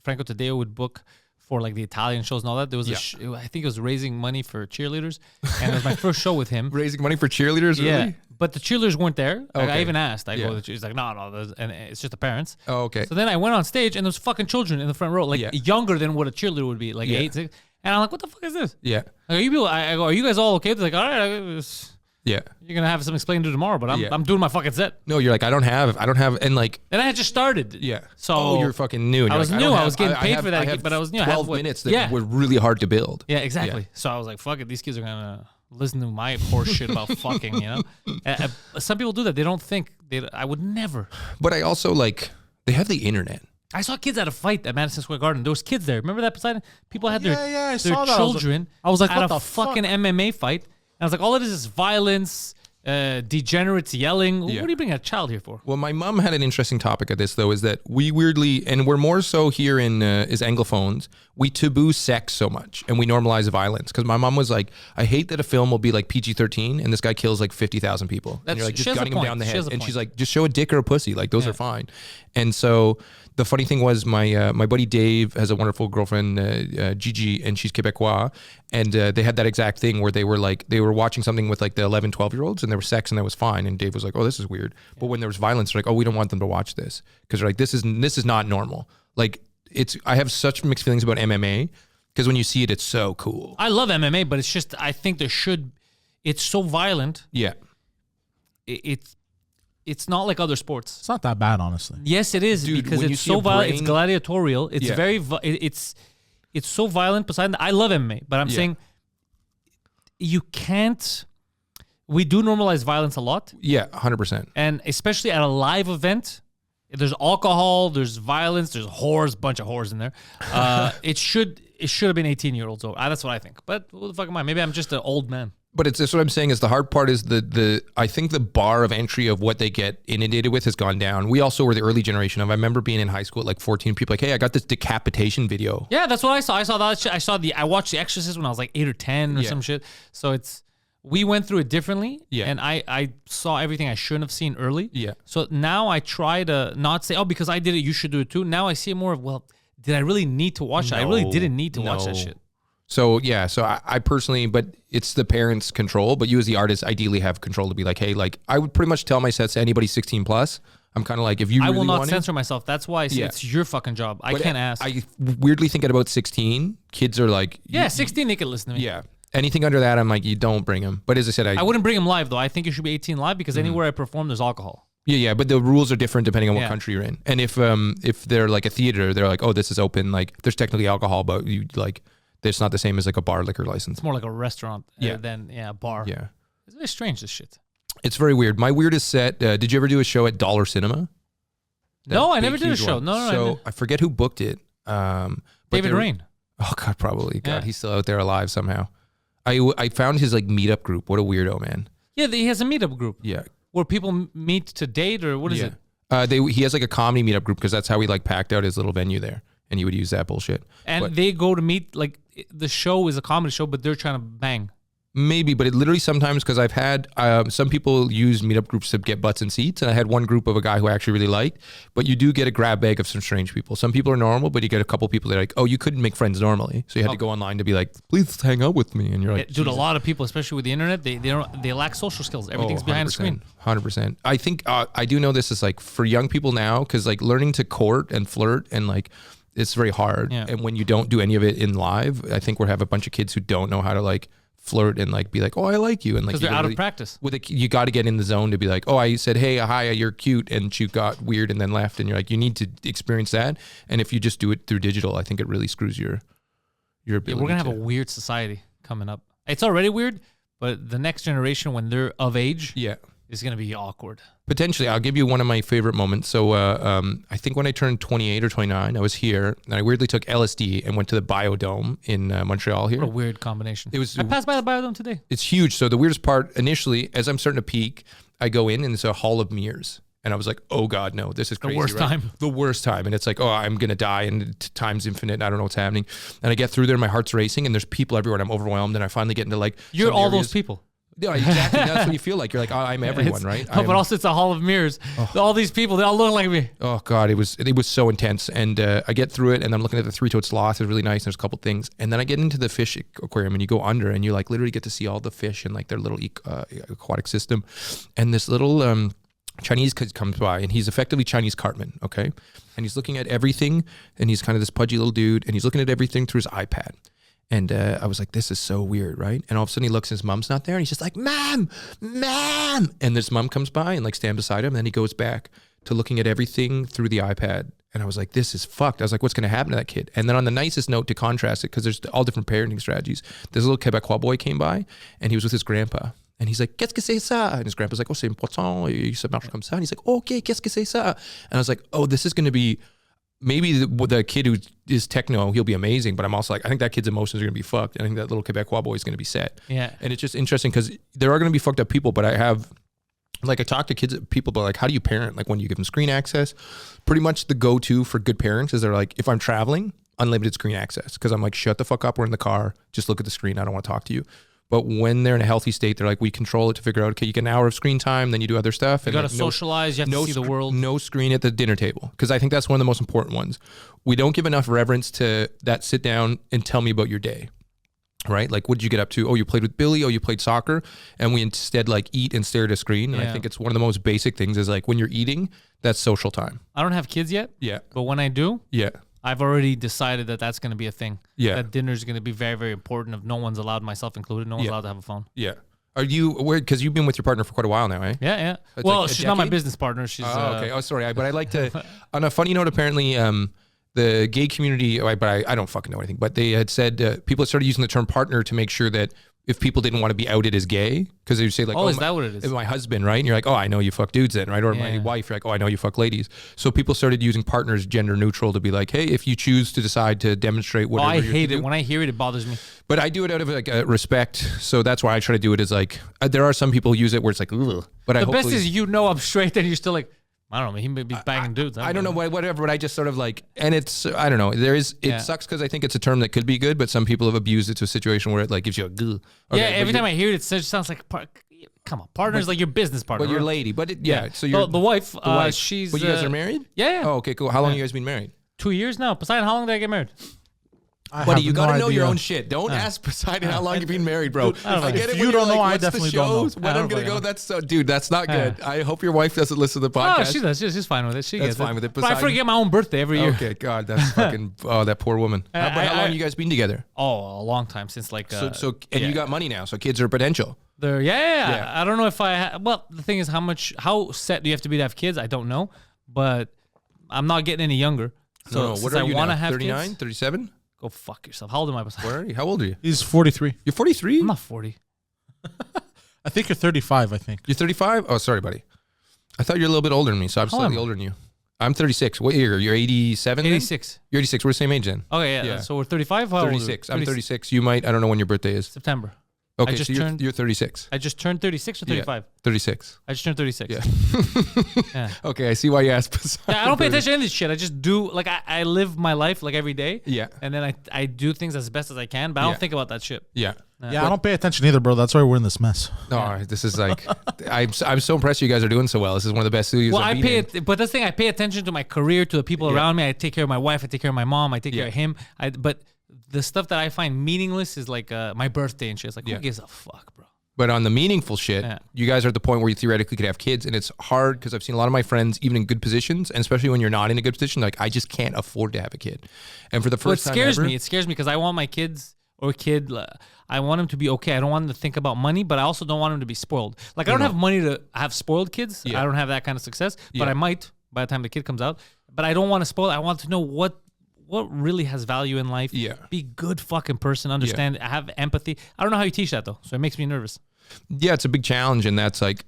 Franco Taddeo would book for like the Italian shows and all that. There was I think it was raising money for cheerleaders, and it was my first show with him. Raising money for cheerleaders, really? Yeah, but the cheerleaders weren't there. Like, I Okay. even asked. Yeah. He's like, no, and it's just the parents. Oh, okay. So then I went on stage, and there's fucking children in the front row, like younger than what a cheerleader would be, like 8, 6. And I'm like, what the fuck is this? Yeah. Like, I go, are you guys all okay? They're like, all right, Yeah. you're gonna have some explained to tomorrow, but I'm doing my fucking set. No, you're like, I don't have, and like, And I had just started. yeah. So you're fucking new. And I you're was like, new. don't I have- was getting paid have- for that, I have but I was new. I 12 had minutes that were really hard to build. Yeah, exactly. So I was like, fuck it. These kids are gonna listen to my horse shit about fucking, you know? Some people do that. They don't think. I would never. But I also they have the internet. I saw kids at a fight at Madison Square Garden. There was kids there. Remember that, Poseidon? People had I their saw that. children. I was like, at what a the fucking fuck? MMA fight. And I was like, all it is violence, degenerates yelling. What do you bring a child here for? Well, my mom had an interesting topic of this, though, is that we weirdly, and we're more so here in as Anglophones, we taboo sex so much and we normalize violence. Because my mom was like, I hate that a film will be like PG-13 and this guy kills like 50,000 people. And you're like, she just has a gunning him point. down the She head. has a And point. she's like, just show a dick or a pussy. Like, those are fine. And so the funny thing was my buddy Dave has a wonderful girlfriend, Gigi, and she's Quebecois. And they had that exact thing where they were watching something with like the 11, 12-year-olds and there was sex and that was fine. And Dave was like, oh, this is weird. But when there was violence, they're like, oh, we don't want them to watch this. Because they're like, this is not normal. Like, I have such mixed feelings about MMA because when you see it, it's so cool. I love MMA, but it's just, I think it's so violent. Yeah. it's not like other sports. It's not that bad, honestly. Yes, it is, Dude, because when you it's see so a violent. It's brain- gladiatorial. It's Yeah. it's so violent. Besides, I love MMA, but I'm Yeah. saying you can't. We do normalize violence a lot, Yeah, 100%. and especially at a live event. There's alcohol, there's violence, there's whores, bunch of whores in there. It should have been 18-year-olds over. That's what I think. But who the fuck am I? Maybe I'm just an old man. But it's that's what I'm saying is the hard part is the I think the bar of entry of what they get inundated with has gone down. We also were the early generation of. I remember being in high school at like 14. People like, hey, I got this decapitation video. Yeah, that's what I saw. I saw that shit. I watched The Exorcist when I was like 8 or 10 or Yeah. some shit. So we went through it differently. Yeah. And I saw everything I shouldn't have seen early. Yeah. So now I try to not say, oh, because I did it, you should do it too. Now I see it more of, well, did I really need to watch it? I really didn't need to watch that shit. So yeah, so I personally, but it's the parents' control. But you as the artist ideally have control to be like, hey, like I would pretty much tell my sets to anybody 16 plus. I'm kind of like, if you I really will not want censor myself. That's why I say Yeah. it's your fucking job. I But can't ask. I weirdly think at about 16, kids are like, yeah, 16, they can listen to me. yeah. Anything under that, I'm like, you don't bring them. But as I said, I wouldn't bring him live, though. I think you should be 18 live because anywhere I perform, there's alcohol. Yeah, but the rules are different depending on what Yeah. country you're in. And if they're like a theater, they're like, oh, this is open. Like, there's technically alcohol, but you like, it's not the same as like a bar liquor license. It's more like a restaurant than a bar. Yeah, It's very strange, this shit. it's very weird. My weirdest set. Did you ever do a show at Dollar Cinema? No, I That never big, did a huge show. one. No, I So didn't. I forget who booked it. But David there- Rain. Oh God, probably. God, Yeah. he's still out there alive somehow. I found his like meetup group. What a weirdo, man. Yeah, he has a meetup group Yeah. where people meet to date, or what is it? He has like a comedy meetup group because that's how he like packed out his little venue there, and he would use that bullshit. And But- they go to meet, like, the show is a comedy show, but they're trying to bang. Maybe, but it literally sometimes, because I've had some people use meetup groups to get butts and seats, and I had one group of a guy who I actually really liked, but you do get a grab bag of some strange people. Some people are normal, but you get a couple people that are like, oh, you couldn't make friends normally, so you had to go online to be like, please hang out with me, and you're like, Dude, a lot of people, especially with the internet, they lack social skills. Everything's behind a screen. 100%. I think I do know this is like for young people now, because like learning to court and flirt and like it's very hard. Yeah. And when you don't do any of it in live, I think we have a bunch of kids who don't know how to like flirt and like be like, oh, I like you, and like Because you they're out of literally- practice. you got to get in the zone to be like, oh, I said, hey, hi, you're cute, and you got weird and then left, and you're like, you need to experience that. And if you just do it through digital, I think it really screws your Yeah, ability. we're going to have to- a weird society coming up. It's already weird, but the next generation, when they're of age, yeah. is going to be awkward. Potentially, I'll give you one of my favorite moments. So I think when I turned 28 or 29, I was here, and I weirdly took LSD and went to the Biodome in Montreal here. What a weird combination. It was- I passed by the Biodome today. It's huge. So the weirdest part, initially, as I'm starting to peak, I go in and it's a hall of mirrors. And I was like, oh God, no, this is crazy. worst right? time. The worst time. And it's like, oh, I'm going to die and time's infinite. And I don't know what's happening. And I get through there, my heart's racing and there's people everywhere and I'm overwhelmed. And I finally get into like, You're some all areas- those people. Yeah, exactly. That's what you feel like. You're like, oh, I'm everyone, right? No, but I'm- also it's a hall of mirrors. All these people, they all look like me. Oh God, it was so intense. And I get through it, and I'm looking at the three-toed sloth. It's really nice. There's a couple things, and then I get into the fish aquarium, and you go under, and you like literally get to see all the fish and like their little aquatic system. And this little Chinese kid comes by, and he's effectively Chinese cartman, okay? And he's looking at everything, and he's kind of this pudgy little dude, and he's looking at everything through his iPad. And I was like, this is so weird, right? And all of a sudden he looks and his mom's not there. And he's just like, Mom. And this mom comes by and like stands beside him. And then he goes back to looking at everything through the iPad. And I was like, this is fucked. I was like, what's going to happen to that kid? And then on the nicest note to contrast it, because there's all different parenting strategies, this little Quebecois boy came by and he was with his grandpa. And he's like, qu'est-ce que c'est ça? And his grandpa's like, oh, c'est important. Ça marche comme ça. And he's like, okay, qu'est-ce que c'est ça? And I was like, oh, this is going to be... Maybe the kid who is techno, he'll be amazing, but I'm also like, I think that kid's emotions are going to be fucked. I think that little Quebecois boy is going to be set. Yeah. And it's just interesting because there are going to be fucked up people, but I talk to people about like, how do you parent? Like when you give them screen access, pretty much the go-to for good parents is they're like, if I'm traveling, unlimited screen access. Because I'm like, shut the fuck up. We're in the car. Just look at the screen. I don't want to talk to you. But when they're in a healthy state, they're like, we control it to figure out, okay, you get an hour of screen time, then you do other stuff. You got to socialize. You have to see the world. No screen at the dinner table. Because I think that's one of the most important ones. We don't give enough reverence to that sit down and tell me about your day. Right? Like, what did you get up to? Oh, you played with Billy. Oh, you played soccer. And we instead like eat and stare at a screen. And I think it's one of the most basic things is like when you're eating, that's social time. I don't have kids yet. Yeah. But when I do, Yeah. I've already decided that that's going to be a thing. Yeah. That dinner is going to be very, very important. If no one's allowed, myself included, no one's allowed to have a phone. Yeah. Are you weird? Because you've been with your partner for quite a while now, eh? Yeah. It's Well, like a she's not my decade? business partner. She's Okay. Oh, sorry. But I like to. On a funny note, apparently, the gay community. But I don't fucking know anything. But they had said people had started using the term partner to make sure that if people didn't want to be outed as gay, because they would say like, Oh, is that what it is? My husband, right? And you're like, oh, I know you fuck dudes then, right? Or my Yeah. wife, you're like, oh, I know you fuck ladies. So people started using partners gender neutral to be like, hey, if you choose to decide to demonstrate Oh, whatever. I you're hate to it. do. When I hear it, it bothers me. But I do it out of like respect. So that's why I try to do it as like, there are some people who use it where it's like, ugh. But The best is I'm straight and you're still like, I don't know, he may be banging dudes. I don't know whatever, but I just sort of like, and it's, I don't know. It sucks because I think it's a term that could be good, but some people have abused it to a situation where it like gives you a goo. Yeah, every time I hear it, it sounds like, come on, partner's like your business partner. But your lady, but so you're the wife, the wife. she's. But you guys are married? Yeah. Oh, okay, cool. How long have you guys been married? 2 years now. Poseidon, how long did I get married? Buddy, you gotta know idea. your own shit. Don't ask Poseidon how long you've been married, bro. I get If it. you when you're don't know, like, I what's the definitely don't know. shows? When I'm gonna go, that's so, dude. That's not Yeah. good. I hope your wife doesn't listen to the podcast. Oh, she does. She's fine with it. She That's gets fine with it. But I Poseidon- forget my own birthday every year. Okay, God, that's fucking. Oh, that poor woman. But how long have you guys been together? Oh, a long time since like. So and yeah. you got money now, so kids are potential. Yeah. I don't know if well, the thing is, how set do you have to be to have kids? I don't know, but I'm not getting any younger. So No, what since are I you want to now? have 39, kids, 37? go fuck yourself. How old am I? Where are you? How old are you? He's 43. You're 43? I'm not 40. I think you're 35, I think. You're 35? Oh, sorry, buddy. I thought you were a little bit older than me, so I'm How slightly am I? older than you. I'm 36. What year? You're 87 then? 86. You're 86. We're the same age then. Okay, yeah. Yeah. So we're 35. How old are we? 36. I'm 36. You might, I don't know when your birthday is. September. Okay, just so turned- you're 36. I just turned 36 or 35. 36. I just turned 36. Yeah. Yeah. Okay, I see why you asked. Yeah, I don't pay attention to any of this shit. I just do like I live my life like every day. Yeah. And then I do things as best as I can, but I Yeah. don't think about that shit. Yeah. Yeah, I don't pay attention either, bro. That's why we're in this mess. No, this is like, I'm so impressed you guys are doing so well. This is one of the best studios Well, I've I been pay in. it, but that's the thing. I pay attention to my career, to the people around me. I take care of my wife. I take care of my mom. I take care Yeah. of him. But the stuff that I find meaningless is like my birthday and shit. It's like, Yeah. who gives a fuck, bro? But on the meaningful shit, Yeah. you guys are at the point where you theoretically could have kids, and it's hard because I've seen a lot of my friends, even in good positions, and especially when you're not in a good position, like I just can't afford to have a kid. And for the Well, it first time scares ever, me. It scares me because I want my kids or kid. I want them to be okay. I don't want them to think about money, but I also don't want them to be spoiled. Like I don't have money to have spoiled kids. Yeah. I don't have that kind of success, but Yeah. I might by the time the kid comes out. But I don't want to spoil. I want to know what really has value in life. Yeah. Be good fucking person. Understand. Have empathy. I don't know how you teach that though, so it makes me nervous. yeah, it's a big challenge, and that's like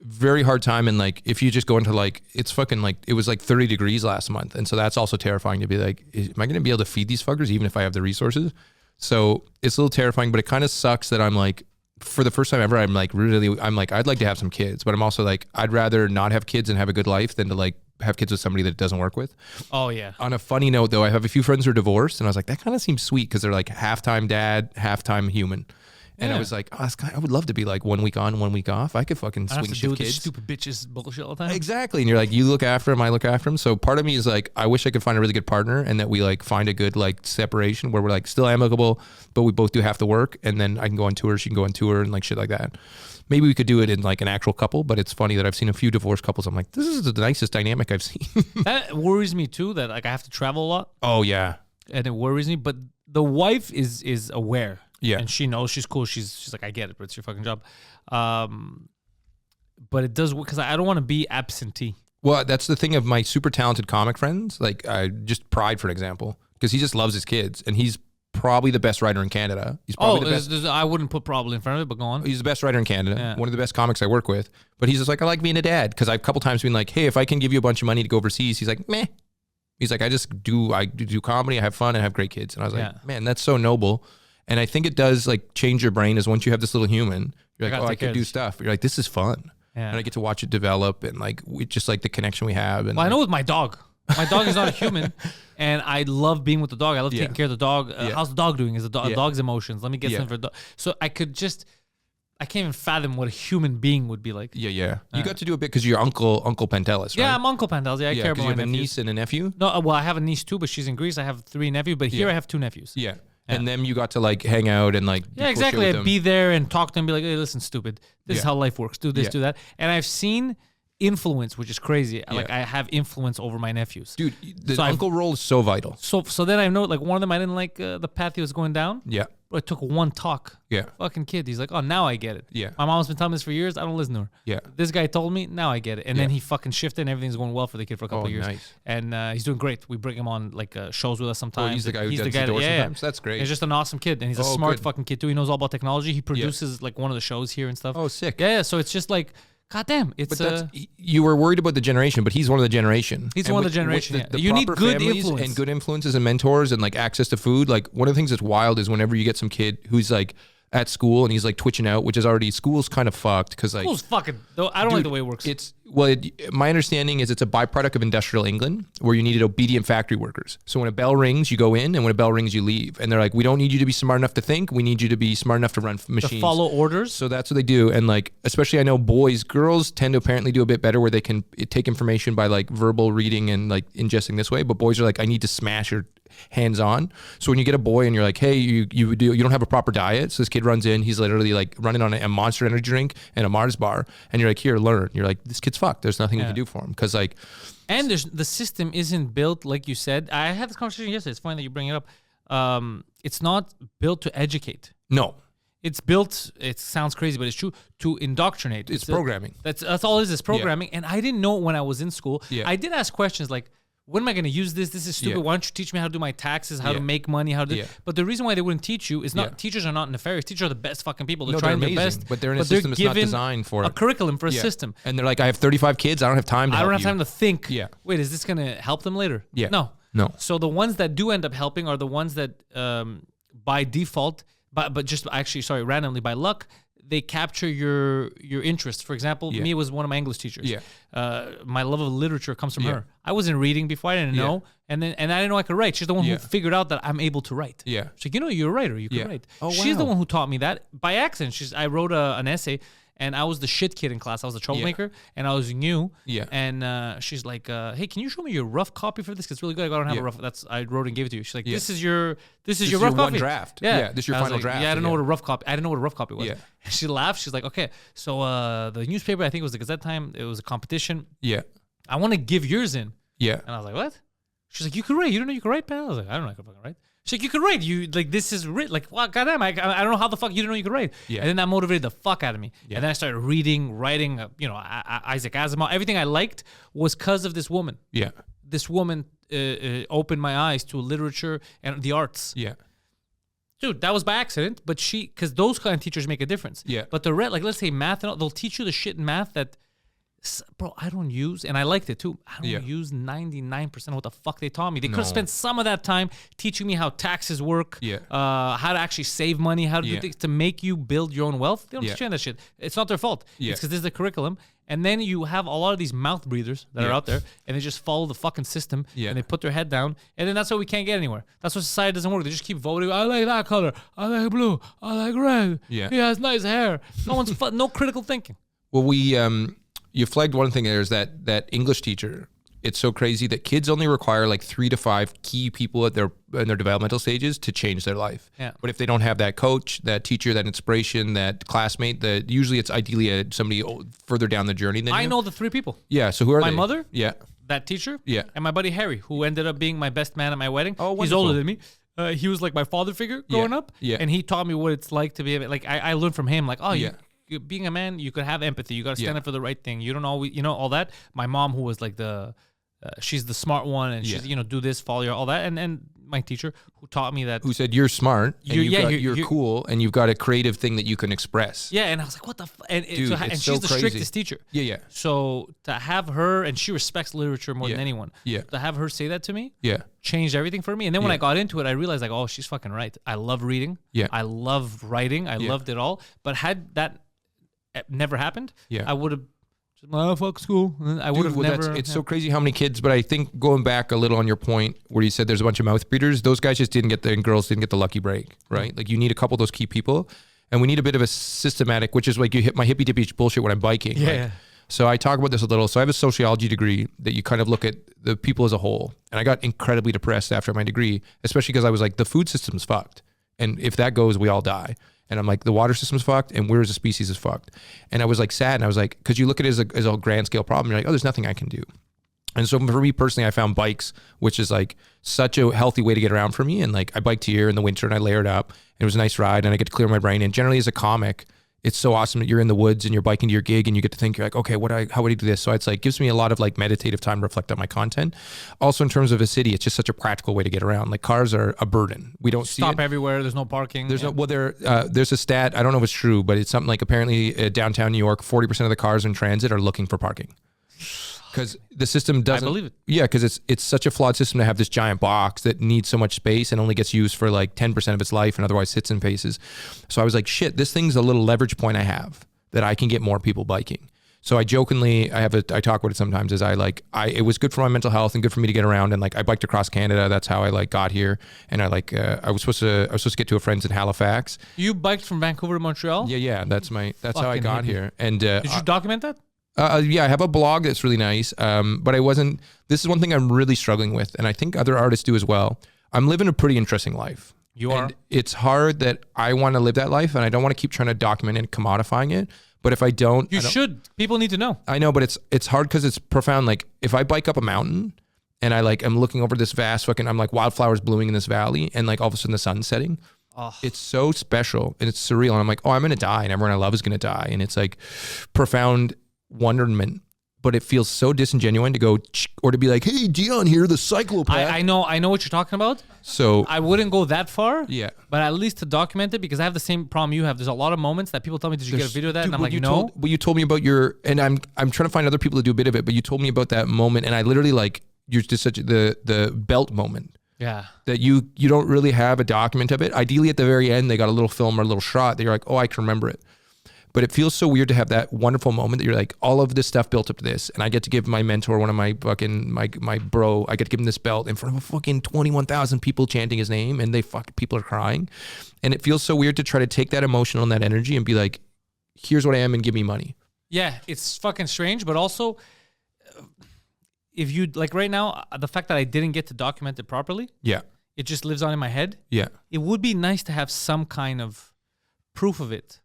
very hard time. And like, if you just go into like, it's fucking like, it was like 30 degrees last month. And so that's also terrifying to be like, am I going to be able to feed these fuckers even if I have the resources? So it's a little terrifying, but it kind of sucks that I'm like, for the first time ever, I'm like, I'd like to have some kids, but I'm also like, I'd rather not have kids and have a good life than to like have kids with somebody that it doesn't work with. Oh yeah. On a funny note though, I have a few friends who are divorced, and I was like, that kind of seems sweet because they're like half-time dad, half-time human. And I Yeah. was like, oh, I would love to be like 1 week on, 1 week off. I could fucking I have swing to deal shift with this kids. stupid bitches bullshit all the time. Exactly. And you're like, you look after him, I look after him. So part of me is like, I wish I could find a really good partner and that we like find a good like separation where we're like still amicable, but we both do have to work. And then I can go on tour, she can go on tour and like shit like that. Maybe we could do it in like an actual couple, but it's funny that I've seen a few divorced couples. I'm like, this is the nicest dynamic I've seen. That worries me too. That like I have to travel a lot. Oh yeah. And it worries me. But the wife is aware. Yeah. And she knows, she's cool. She's like, I get it, but it's your fucking job. But it does, because I don't want to be absentee. Well, that's the thing of my super talented comic friends. Like just Pride, for example, because he just loves his kids and he's probably the best writer in Canada. He's probably the best. I wouldn't put probably in front of it, but go on. He's the best writer in Canada, Yeah. one of the best comics I work with. But he's just like, I like being a dad, because I've a couple times been like, hey, if I can give you a bunch of money to go overseas, he's like, meh. He's like, I do comedy, I have fun, I have great kids. And I was like, Yeah. man, that's so noble. And I think it does like change your brain, is once you have this little human, you're like, gotta oh, I take care can of do this. stuff. You're like, this is fun. Yeah. And I get to watch it develop, and like just like the connection we have. And Well, I know with my dog. My dog is not a human, and I love being with the dog. I love Yeah. taking care of the dog. Yeah. How's the dog doing? Is the Yeah. dog's emotions? Let me get Yeah. something for the dog. So I can't even fathom what a human being would be like. yeah. You got to do a bit because you're Uncle Pantelis, right? Yeah, I'm Uncle Pantelis. Yeah, I Yeah, care because about you my have a nephews. niece and a nephew. No, well, I have a niece too, but she's in Greece. I have 3 nephews, but here Yeah. I have 2 nephews. Yeah. And then you got to like hang out and like do Yeah, cool exactly. shit with I'd them. be there and talk to them, be like, hey, listen, stupid. This is Yeah. how life works. Do this, Yeah. do that. And I've seen influence, which is crazy. Like Yeah. I have influence over my nephews. Dude, the So I've- uncle role is so vital. So then I know, like one of them, I didn't like the path he was going down. Yeah. Bro, it took one talk. Yeah. Fucking kid. He's like, oh, now I get it. Yeah. My mom's been telling me this for years. I don't listen to her. Yeah. This guy told me. Now I get it. And then he fucking shifted and everything's going well for the kid for a couple of years. Nice. And he's doing great. We bring him on like shows with us sometimes. He's the guy who does the door sometimes? That's great. He's just an awesome kid. And he's a smart fucking kid too. He knows all about technology. He produces like one of the shows here and stuff. Oh, sick. Yeah. So it's just like, God damn. It's you were worried about the generation, but he's one of the generation. He's one of the generation. You need proper good families influence. and good influences and mentors and like access to food. Like one of the things that's wild is whenever you get some kid who's like at school and he's like twitching out, which is already school's kind of fucked because like school's fucking. Though I don't like the way it works. It's my understanding is it's a byproduct of industrial England where you needed obedient factory workers. So when a bell rings, you go in, and when a bell rings, you leave. And they're like, we don't need you to be smart enough to think. We need you to be smart enough to run machines. To follow orders. So that's what they do. And like, especially I know girls tend to apparently do a bit better where they can take information by like verbal reading and like ingesting this way. But boys are like, I need to smash your hands on. So when you get a boy and you're like, hey, you don't have a proper diet. So this kid runs in, he's literally like running on a Monster Energy drink and a Mars bar. And you're like, here, learn. You're like, this kid's fucked. There's nothing you can do for him. Cause like, and the system isn't built, like you said. I had this conversation yesterday. It's funny that you bring it up. It's not built to educate. No. It's built, it sounds crazy, but it's true, to indoctrinate. It's programming. That's all it is programming. Yeah. And I didn't know it when I was in school. Yeah. I did ask questions like, when am I going to use this? This is stupid. Why don't you teach me how to do my taxes, how to make money, how to do... But the reason why they wouldn't teach you is not... Teachers are not nefarious. Teachers are the best fucking people. They're trying their best. But they're in a system that's not designed for it. A curriculum for a system. And they're like, I have 35 kids. I don't have time to help you. I don't have time to think. Yeah. Wait, is this going to help them later? Yeah. No. So the ones that do end up helping are the ones that by default, but just actually, sorry, randomly by luck, they capture your interest. For example, me was one of my English teachers. Yeah. My love of literature comes from her. I wasn't reading before. I didn't know. And I didn't know I could write. She's the one who figured out that I'm able to write. Yeah. She's like, you're a writer. You can write. Oh, wow. She's the one who taught me that by accident. I wrote an essay. And I was the shit kid in class. I was the troublemaker, and I was new. Yeah. And she's like, "Hey, can you show me your rough copy for this? 'Cause it's really good. I don't have a rough. I wrote and gave it to you." She's like, "This is your rough copy." One draft. Yeah. This is your I was final like, draft. Yeah, I didn't know what a rough copy. I didn't know what a rough copy was. Yeah. And she laughed. She's like, "Okay, so the newspaper, I think it was the Gazette Time. It was a competition. Yeah. I want to give yours in." Yeah. And I was like, "What?" She's like, "You can write. You don't know you can write, man?" I was like, "I don't know I can fucking write." She's like, you could write. You like this is written. Like, well, goddamn, I don't know how the fuck you didn't know you could write. Yeah. And then that motivated the fuck out of me. Yeah. And then I started reading, writing. Isaac Asimov. Everything I liked was because of this woman. Yeah. This woman opened my eyes to literature and the arts. Yeah. Dude, that was by accident. But because those kind of teachers make a difference. Yeah. But the like, let's say math, and all, they'll teach you the shit in math that. Bro, I don't use, and I liked it too. I don't use 99% of what the fuck they taught me. They could have spent some of that time teaching me how taxes work, how to actually save money, how to do things to make you build your own wealth. They don't understand that shit. It's not their fault. It's because this is the curriculum. And then you have a lot of these mouth breathers that are out there, and they just follow the fucking system, and they put their head down, and then that's why we can't get anywhere. That's why society doesn't work. They just keep voting. I like that color. I like blue. I like red. Yeah. He has nice hair. No one's no critical thinking. Well, you flagged one thing there is that English teacher. It's so crazy that kids only require like 3 to 5 key people in their developmental stages to change their life. Yeah. But if they don't have that coach, that teacher, that inspiration, that classmate, that usually it's ideally somebody further down the journey than you. I know the 3 people. Yeah. So who are they? My mother. Yeah. That teacher. Yeah. And my buddy Harry, who ended up being my best man at my wedding. Oh, wonderful. He's older than me. He was like my father figure growing up. Yeah. And he taught me what it's like to be like I learned from him. Like, being a man, you could have empathy. You got to stand up for the right thing. You don't always, all that. My mom, who was like she's the smart one, and she's, do this, follow your, all that. And my teacher, who taught me that. Who said you're smart, and you're cool, and you've got a creative thing that you can express. Yeah, and I was like, what the and Dude, and it's she's so the crazy. strictest teacher. Yeah. So to have her, and she respects literature more than anyone. Yeah. To have her say that to me. Yeah. Changed everything for me. And then when I got into it, I realized like, oh, she's fucking right. I love reading. Yeah. I love writing. I loved it all. But had that never happened, I would have just, fuck school. I would have never. It's so crazy how many kids, but I think going back a little on your point where you said there's a bunch of mouth breathers, those guys just didn't get and girls didn't get the lucky break, right? Like you need a couple of those key people, and we need a bit of a systematic, which is like you hit my hippy dippy bullshit when I'm biking. Yeah. Like, so I talk about this a little. So I have a sociology degree that you kind of look at the people as a whole. And I got incredibly depressed after my degree, especially because I was like, the food system's fucked. And if that goes, we all die. And I'm like, the water system's fucked, and we as a species is fucked. And I was like sad, and I was like, because you look at it as a grand scale problem, you're like, oh, there's nothing I can do. And so for me personally, I found bikes, which is like such a healthy way to get around for me. And like I biked here in the winter and I layered up. It was a nice ride and I get to clear my brain. And generally as a comic, it's so awesome that you're in the woods and you're biking to your gig and you get to think, you're like, okay, how would I do this? So it's like, gives me a lot of like meditative time to reflect on my content. Also in terms of a city, it's just such a practical way to get around. Like cars are a burden. We don't see Stop it. everywhere. There's no parking. There's there's a stat. I don't know if it's true, but it's something like apparently downtown New York, 40% of the cars in transit are looking for parking. Because the system doesn't. I believe it. Yeah, because it's such a flawed system to have this giant box that needs so much space and only gets used for like 10% of its life and otherwise sits in paces. So I was like, shit, this thing's a little leverage point I have that I can get more people biking. So I jokingly, I talk about it sometimes as it was good for my mental health and good for me to get around. And like I biked across Canada. That's how I like got here. And I was supposed to get to a friend's in Halifax. You biked from Vancouver to Montreal? Yeah. That's how I got here. And did you document that? Yeah, I have a blog that's really nice. But this is one thing I'm really struggling with. And I think other artists do as well. I'm living a pretty interesting life. You are? And it's hard that I want to live that life and I don't want to keep trying to document and commodifying it. But if I don't, you should. People need to know. I know, but it's hard because it's profound. Like if I bike up a mountain and I'm looking over this vast I'm like wildflowers blooming in this valley and like all of a sudden the sun's setting. Oh. It's so special and it's surreal. And I'm like, oh, I'm going to die and everyone I love is going to die. And it's like profound wonderment, but it feels so disingenuous to go or to be like, hey, Dion here, the cyclopath. I know what you're talking about. So I wouldn't go that far. Yeah. But at least to document it because I have the same problem you have. There's a lot of moments that people tell me, did you get a video of that? Dude, and I'm like, no. You told me about and I'm trying to find other people to do a bit of it, but you told me about that moment and I literally like, you're just such the belt moment. Yeah. That you don't really have a document of it. Ideally at the very end, they got a little film or a little shot that you're like, oh, I can remember it. But it feels so weird to have that wonderful moment that you're like, all of this stuff built up to this. And I get to give my mentor, one of my fucking, my bro, I get to give him this belt in front of a fucking 21,000 people chanting his name and people are crying. And it feels so weird to try to take that emotion and that energy and be like, here's what I am and give me money. Yeah, it's fucking strange. But also, if you, like right now, the fact that I didn't get to document it properly. Yeah. It just lives on in my head. Yeah. It would be nice to have some kind of proof of it.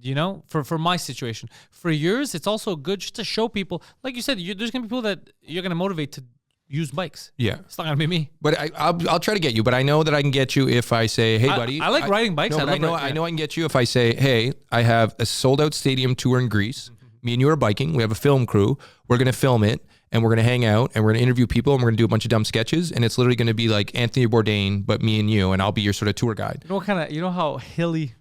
You know, for my situation. For yours, it's also good just to show people. Like you said, there's going to be people that you're going to motivate to use bikes. Yeah. It's not going to be me. But I'll try to get you. But I know that I can get you if I say, hey, buddy. I like riding bikes. No, I know I can get you if I say, hey, I have a sold-out stadium tour in Greece. Me and you are biking. We have a film crew. We're going to film it. And we're going to hang out. And we're going to interview people. And we're going to do a bunch of dumb sketches. And it's literally going to be like Anthony Bourdain, but me and you. And I'll be your sort of tour guide. You know how hilly...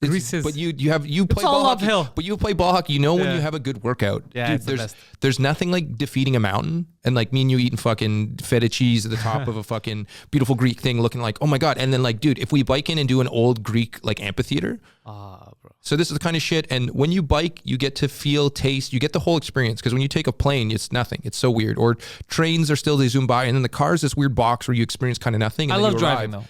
But you play ball hockey. Uphill. But you play ball hockey. You know when you have a good workout. Yeah, dude, there's nothing like defeating a mountain and like me and you eating fucking feta cheese at the top of a fucking beautiful Greek thing, looking like, oh my god. And then like, dude, if we bike in and do an old Greek like amphitheater. Bro. So this is the kind of shit. And when you bike, you get to feel, taste, you get the whole experience. Because when you take a plane, it's nothing. It's so weird. Or trains are still, they zoom by, and then the car is this weird box where you experience kind of nothing. And I love driving though.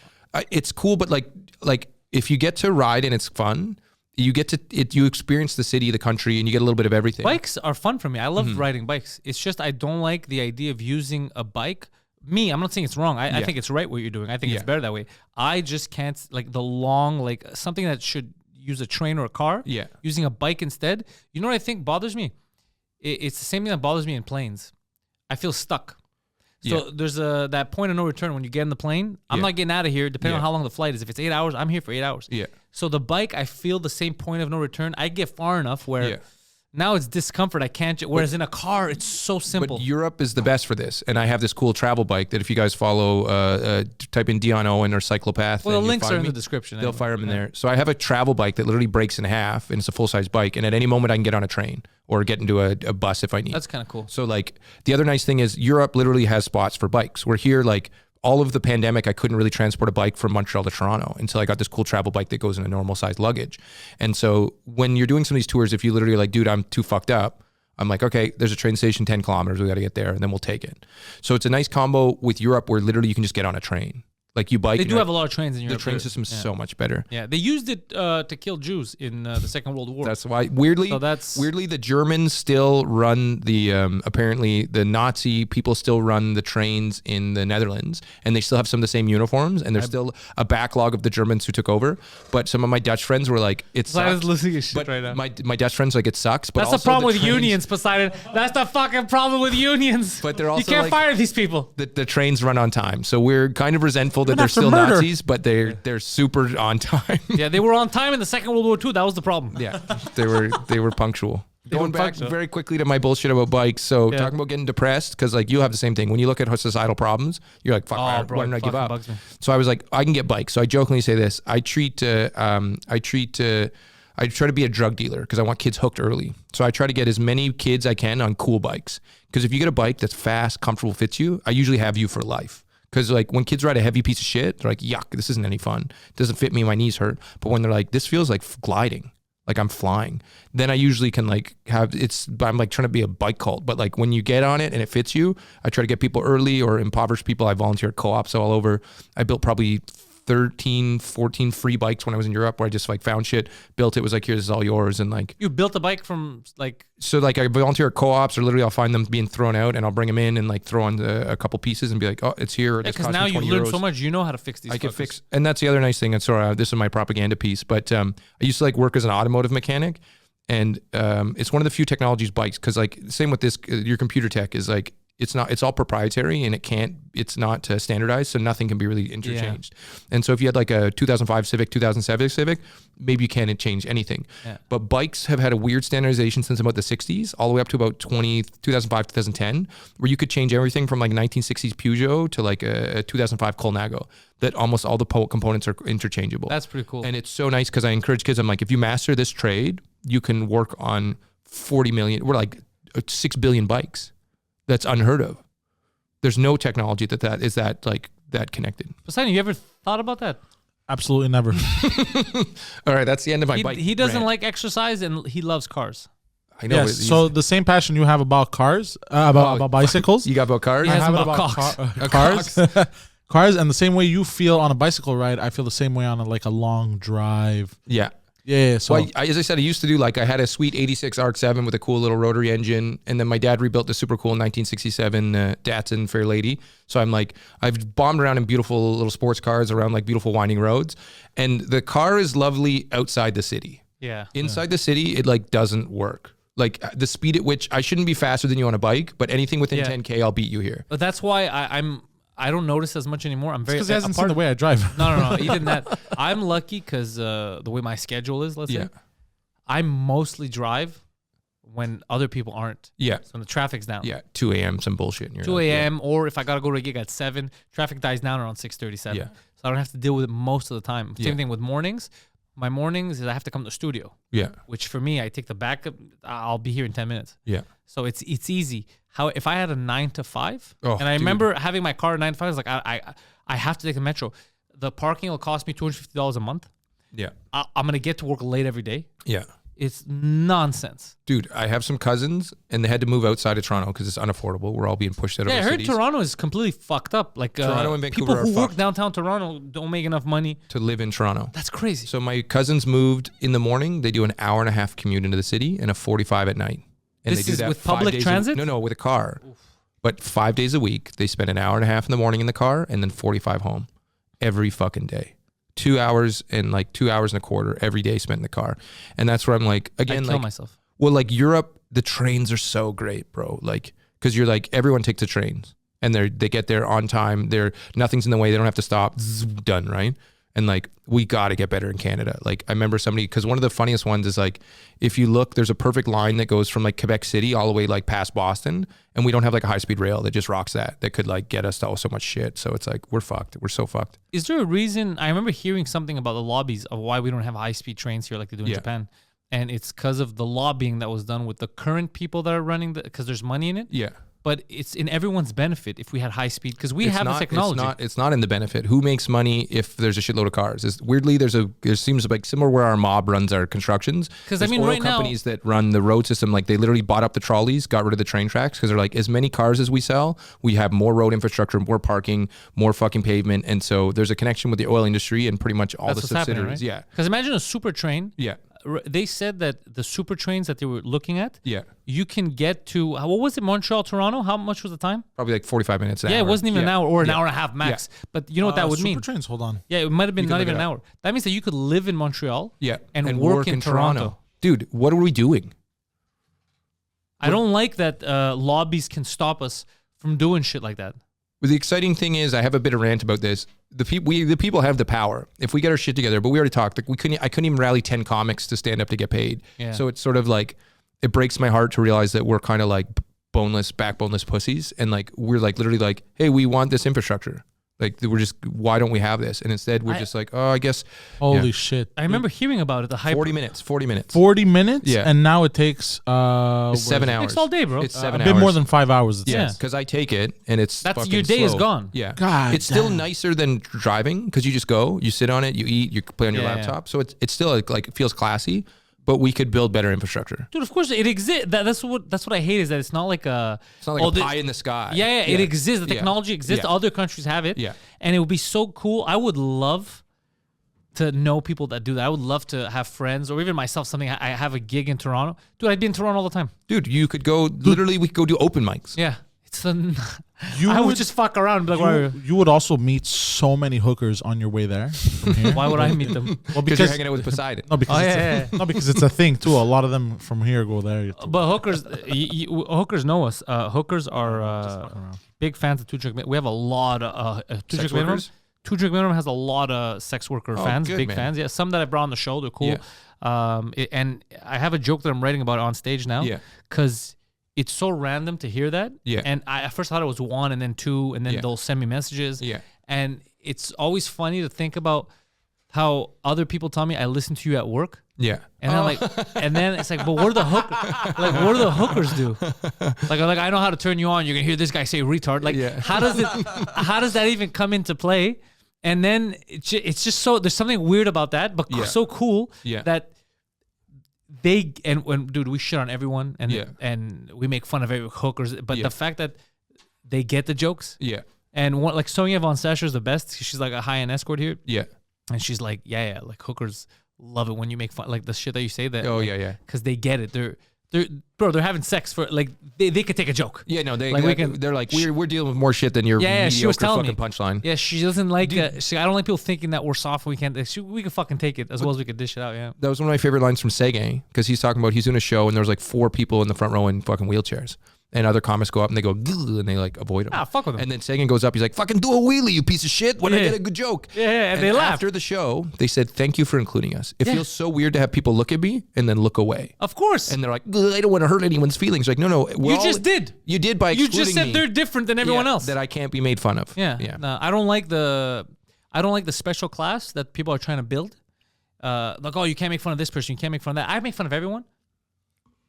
It's cool, but like. If you get to ride and it's fun, you experience the city, the country, and you get a little bit of everything. Bikes are fun for me. I love riding bikes. It's just I don't like the idea of using a bike. I'm not saying it's wrong. I think it's right what you're doing. I think it's better that way. I just can't like the long, like something that should use a train or a car. Yeah. Using a bike instead. You know what I think bothers me? It's the same thing that bothers me in planes. I feel stuck. So there's that point of no return when you get in the plane. I'm not getting out of here depending on how long the flight is. If it's 8 hours, I'm here for 8 hours. Yeah. So the bike, I feel the same point of no return. I get far enough where now it's discomfort. I can't. Whereas in a car, it's so simple. But Europe is the best for this. And I have this cool travel bike that if you guys follow, type in Dion Owen or Cyclopath. Well, the links are in the description. They'll fire them in there. So I have a travel bike that literally breaks in half and it's a full-size bike. And at any moment I can get on a train or get into a bus if I need. That's kind of cool. So like the other nice thing is Europe literally has spots for bikes. We're here like all of the pandemic, I couldn't really transport a bike from Montreal to Toronto until I got this cool travel bike that goes in a normal size luggage. And so when you're doing some of these tours, if you literally like, dude, I'm too fucked up. I'm like, okay, there's a train station 10 kilometers. We got to get there and then we'll take it. So it's a nice combo with Europe where literally you can just get on a train. Like you bike. They do have a lot of trains in The Europe. train system is so much better. Yeah, they used it to kill Jews in the Second World War. That's why weirdly the Germans still run the apparently the Nazi people still run the trains in the Netherlands, and they still have some of the same uniforms, and there's still a backlog of the Germans who took over. But some of my Dutch friends were like, "It sucks." I was listening to shit right now. My Dutch friends like it sucks. But that's also the problem with trains, unions, Poseidon. That's the fucking problem with unions. But they're also you can't like, fire these people. The trains run on time, so we're kind of resentful that But they're not for still murder. Nazis, but they're super on time. Yeah, they were on time in the Second World War II. That was the problem. Yeah, they were punctual. Going back punctual. very quickly to my bullshit about bikes. So talking about getting depressed, because like you have the same thing. When you look at societal problems, you're like, fuck, why don't I give up? Bugs me. So I was like, I can get bikes. So I jokingly say this. I try to be a drug dealer because I want kids hooked early. So I try to get as many kids I can on cool bikes. Because if you get a bike that's fast, comfortable, fits you, I usually have you for life. Because like when kids ride a heavy piece of shit, they're like, yuck, this isn't any fun. It doesn't fit me, my knees hurt. But when they're like, this feels like gliding, like I'm flying, then I usually can like I'm like trying to be a bike cult. But like when you get on it and it fits you, I try to get people early or impoverished people. I volunteer at co-ops all over. I built probably 13, 14 free bikes when I was in Europe where I just like found shit, built it, was like, here, this is all yours. And like, You built a bike from like... so like I volunteer at co-ops or literally I'll find them being thrown out and I'll bring them in and like throw on a couple pieces and be like, oh, it's here. Or this Because cost now me you've 20 learned euros. so much, you know how to fix these I can fuckers. fix, and that's the other nice thing. And sorry, this is my propaganda piece, but I used to like work as an automotive mechanic, and it's one of the few technologies bikes, because like same with this, your computer tech is like it's all proprietary and it's not standardized, so nothing can be really interchanged. And so if you had like a 2005 Civic, 2007 Civic, maybe you can't change anything. Yeah. But bikes have had a weird standardization since about the 60s, all the way up to about 2005, 2010, where you could change everything from like 1960s Peugeot to like a 2005 Colnago, that almost all the components are interchangeable. That's pretty cool. And it's so nice because I encourage kids, I'm like, if you master this trade, you can work on 40 million, we're like 6 billion bikes. That's unheard of. There's no technology that is that connected. Poseidon, you ever thought about that? Absolutely never. All right, that's the end of my bike. He doesn't rant. like exercise and he loves cars. I know. Yes. So the same passion you have about cars, about bicycles, You got about cars? He has I have it about about cocks. cars. Cars, and the same way you feel on a bicycle ride, I feel the same way on a long drive. Yeah. Yeah. So Well, as I said, I used to do I had a sweet 86 ARC-7 with a cool little rotary engine. And then my dad rebuilt the super cool 1967 Datsun Fairlady. So I've bombed around in beautiful little sports cars around like beautiful winding roads. And the car is lovely outside the city. Yeah. Inside the city, it doesn't work. Like the speed at which I shouldn't be faster than you on a bike, but anything within 10K, I'll beat you here. But that's why I don't notice as much anymore. I'm very because he hasn't seen the way I drive. No. Even that. I'm lucky because the way my schedule is, let's say, I mostly drive when other people aren't. Yeah. So when the traffic's down. Yeah. 2 a.m. some bullshit. And you're 2 a.m. Or if I got to go to a gig at 7, traffic dies down around 6:37. Yeah. So I don't have to deal with it most of the time. Yeah. Same thing with mornings. My mornings is I have to come to the studio. Yeah. Which for me, I take the backup. I'll be here in 10 minutes. Yeah. So it's easy. How if I had a 9 to 5, Oh, and I dude. remember having my car at 9 to 5, I was like, I have to take the metro. The parking will cost me $250 a month. Yeah. I'm gonna get to work late every day. Yeah. It's nonsense. Dude, I have some cousins and they had to move outside of Toronto because it's unaffordable. We're all being pushed out of Yeah, I our heard cities Toronto is completely fucked up. Like Toronto and Vancouver people are who work fucked. downtown Toronto don't make enough money. to live in Toronto. That's crazy. So my cousins moved in the morning. They do an hour and a half commute into the city and a 45 at night. And This they do is that with 5 public days transit? No, with a car. But 5 days a week, they spend an hour and a half in the morning in the car and then 45 home every fucking day. 2 hours and 2 hours and a quarter every day spent in the car. And that's where I'm like, again, I'd kill myself. well, Europe, the trains are so great, bro. Because you're everyone takes the trains and they get there on time. Nothing's in the way. They don't have to stop. Zzz, done, right? And we got to get better in Canada. I remember somebody, because one of the funniest ones is if you look, there's a perfect line that goes from Quebec City all the way past Boston, and we don't have a high speed rail that just rocks that could get us to so much shit. So it's we're fucked. We're so fucked. Is there a reason? I remember hearing something about the lobbies of why we don't have high speed trains here like they do in Japan. And it's because of the lobbying that was done with the current people that are running because there's money in it. Yeah. but it's in everyone's benefit if we had high speed because we have the technology. It's not in the benefit. Who makes money if there's a shitload of cars? Weirdly, there seems like similar where our mob runs our constructions. Because I mean, oil right now, companies that run the road system, like they literally bought up the trolleys, got rid of the train tracks because they're like, as many cars as we sell, we have more road infrastructure, more parking, more fucking pavement, and so there's a connection with the oil industry and pretty much all the subsidiaries. Right? Yeah. Because imagine a super train. Yeah. They said that the super trains that they were looking at, yeah, you can get to, what was it, Montreal, Toronto? How much was the time? Probably like 45 minutes an hour. Yeah, it wasn't even an hour or an hour and a half max. Yeah. But you know what that would mean? Super trains, hold on. Yeah, it might have been not even an hour. That means that you could live in Montreal and work in Toronto. Dude, what are we doing? I don't like that lobbies can stop us from doing shit like that. But the exciting thing is, I have a bit of rant about this. The people have the power if we get our shit together. But we already talked. Like I couldn't even rally 10 comics to stand up to get paid. Yeah. So it's sort of like it breaks my heart to realize that we're kind of like backboneless pussies, and like we're like literally like, hey, we want this infrastructure. Like we're just, why don't we have this? And instead we're just like, oh, I guess. Holy shit! I remember hearing about it. The 40 minutes. 40 minutes. Yeah. And now it takes 7 hours. It takes all day, bro. It's 7 a hours. bit more than 5 hours. Yeah, because I take it and it's that's fucking your day slow. is gone. Yeah, God, it's still nicer than driving because you just go, you sit on it, you eat, you play on your laptop. So it's still like it feels classy. But we could build better infrastructure. Dude, of course it exists. That's what I hate is that it's not like a pie in the sky. Yeah, it exists. The technology exists. Yeah. Other countries have it. Yeah. And it would be so cool. I would love to know people that do that. I would love to have friends or even myself something. I have a gig in Toronto. Dude, I'd be in Toronto all the time. Dude, you could go, literally we could go do open mics. Yeah. I would just fuck around and be like, you would also meet so many hookers on your way there from here. why would I meet them? Well, because you're hanging out with Poseidon. No, because no, because it's a thing too. A lot of them from here go there. But hookers, hookers know us. Hookers are big fans of Two Drink Minimum. We have a lot of Two Drink Minimum. Two Drink Minimum has a lot of sex worker fans, big fans. Yeah, some that I brought on the show. They're cool. Yeah. And I have a joke that I'm writing about on stage now. Yeah, because it's so random to hear that. Yeah. And I at first thought it was 1 and then 2 and then they'll send me messages. Yeah. And it's always funny to think about how other people tell me I listen to you at work. Yeah. And then it's like, but what do the hookers do? Like I know how to turn you on. You're gonna hear this guy say retard. Like how does that even come into play? And then it's just so there's something weird about that, but so cool that dude, we shit on everyone and we make fun of every hookers, but the fact that they get the jokes, and one, like Sonia Von Sasher is the best. She's like a high-end escort here, and she's like, like hookers love it when you make fun, like the shit that you say that, because they get it. They're having sex for like they could take a joke. Yeah, no, they're like we're dealing with more shit than your mediocre she was telling fucking punchline. Yeah, she doesn't like. I don't like people thinking that we're soft. We can't. We can fucking take it as well as we could dish it out. Yeah, that was one of my favorite lines from Sege because he's talking about he's doing a show and there's like 4 people in the front row in fucking wheelchairs. And other comics go up and they go, and they like avoid him. Ah, fuck with him. And then Sagan goes up, he's like, fucking do a wheelie, you piece of shit, when I get a good joke. Yeah, and they laughed. After the show, they said, thank you for including us. It feels so weird to have people look at me and then look away. Of course. And they're like, I don't want to hurt anyone's feelings. Like, no. You just did. You did by excluding me. You just said they're different than everyone else. That I can't be made fun of. Yeah. No, I don't like the special class that people are trying to build. Like, oh, you can't make fun of this person, you can't make fun of that. I make fun of everyone.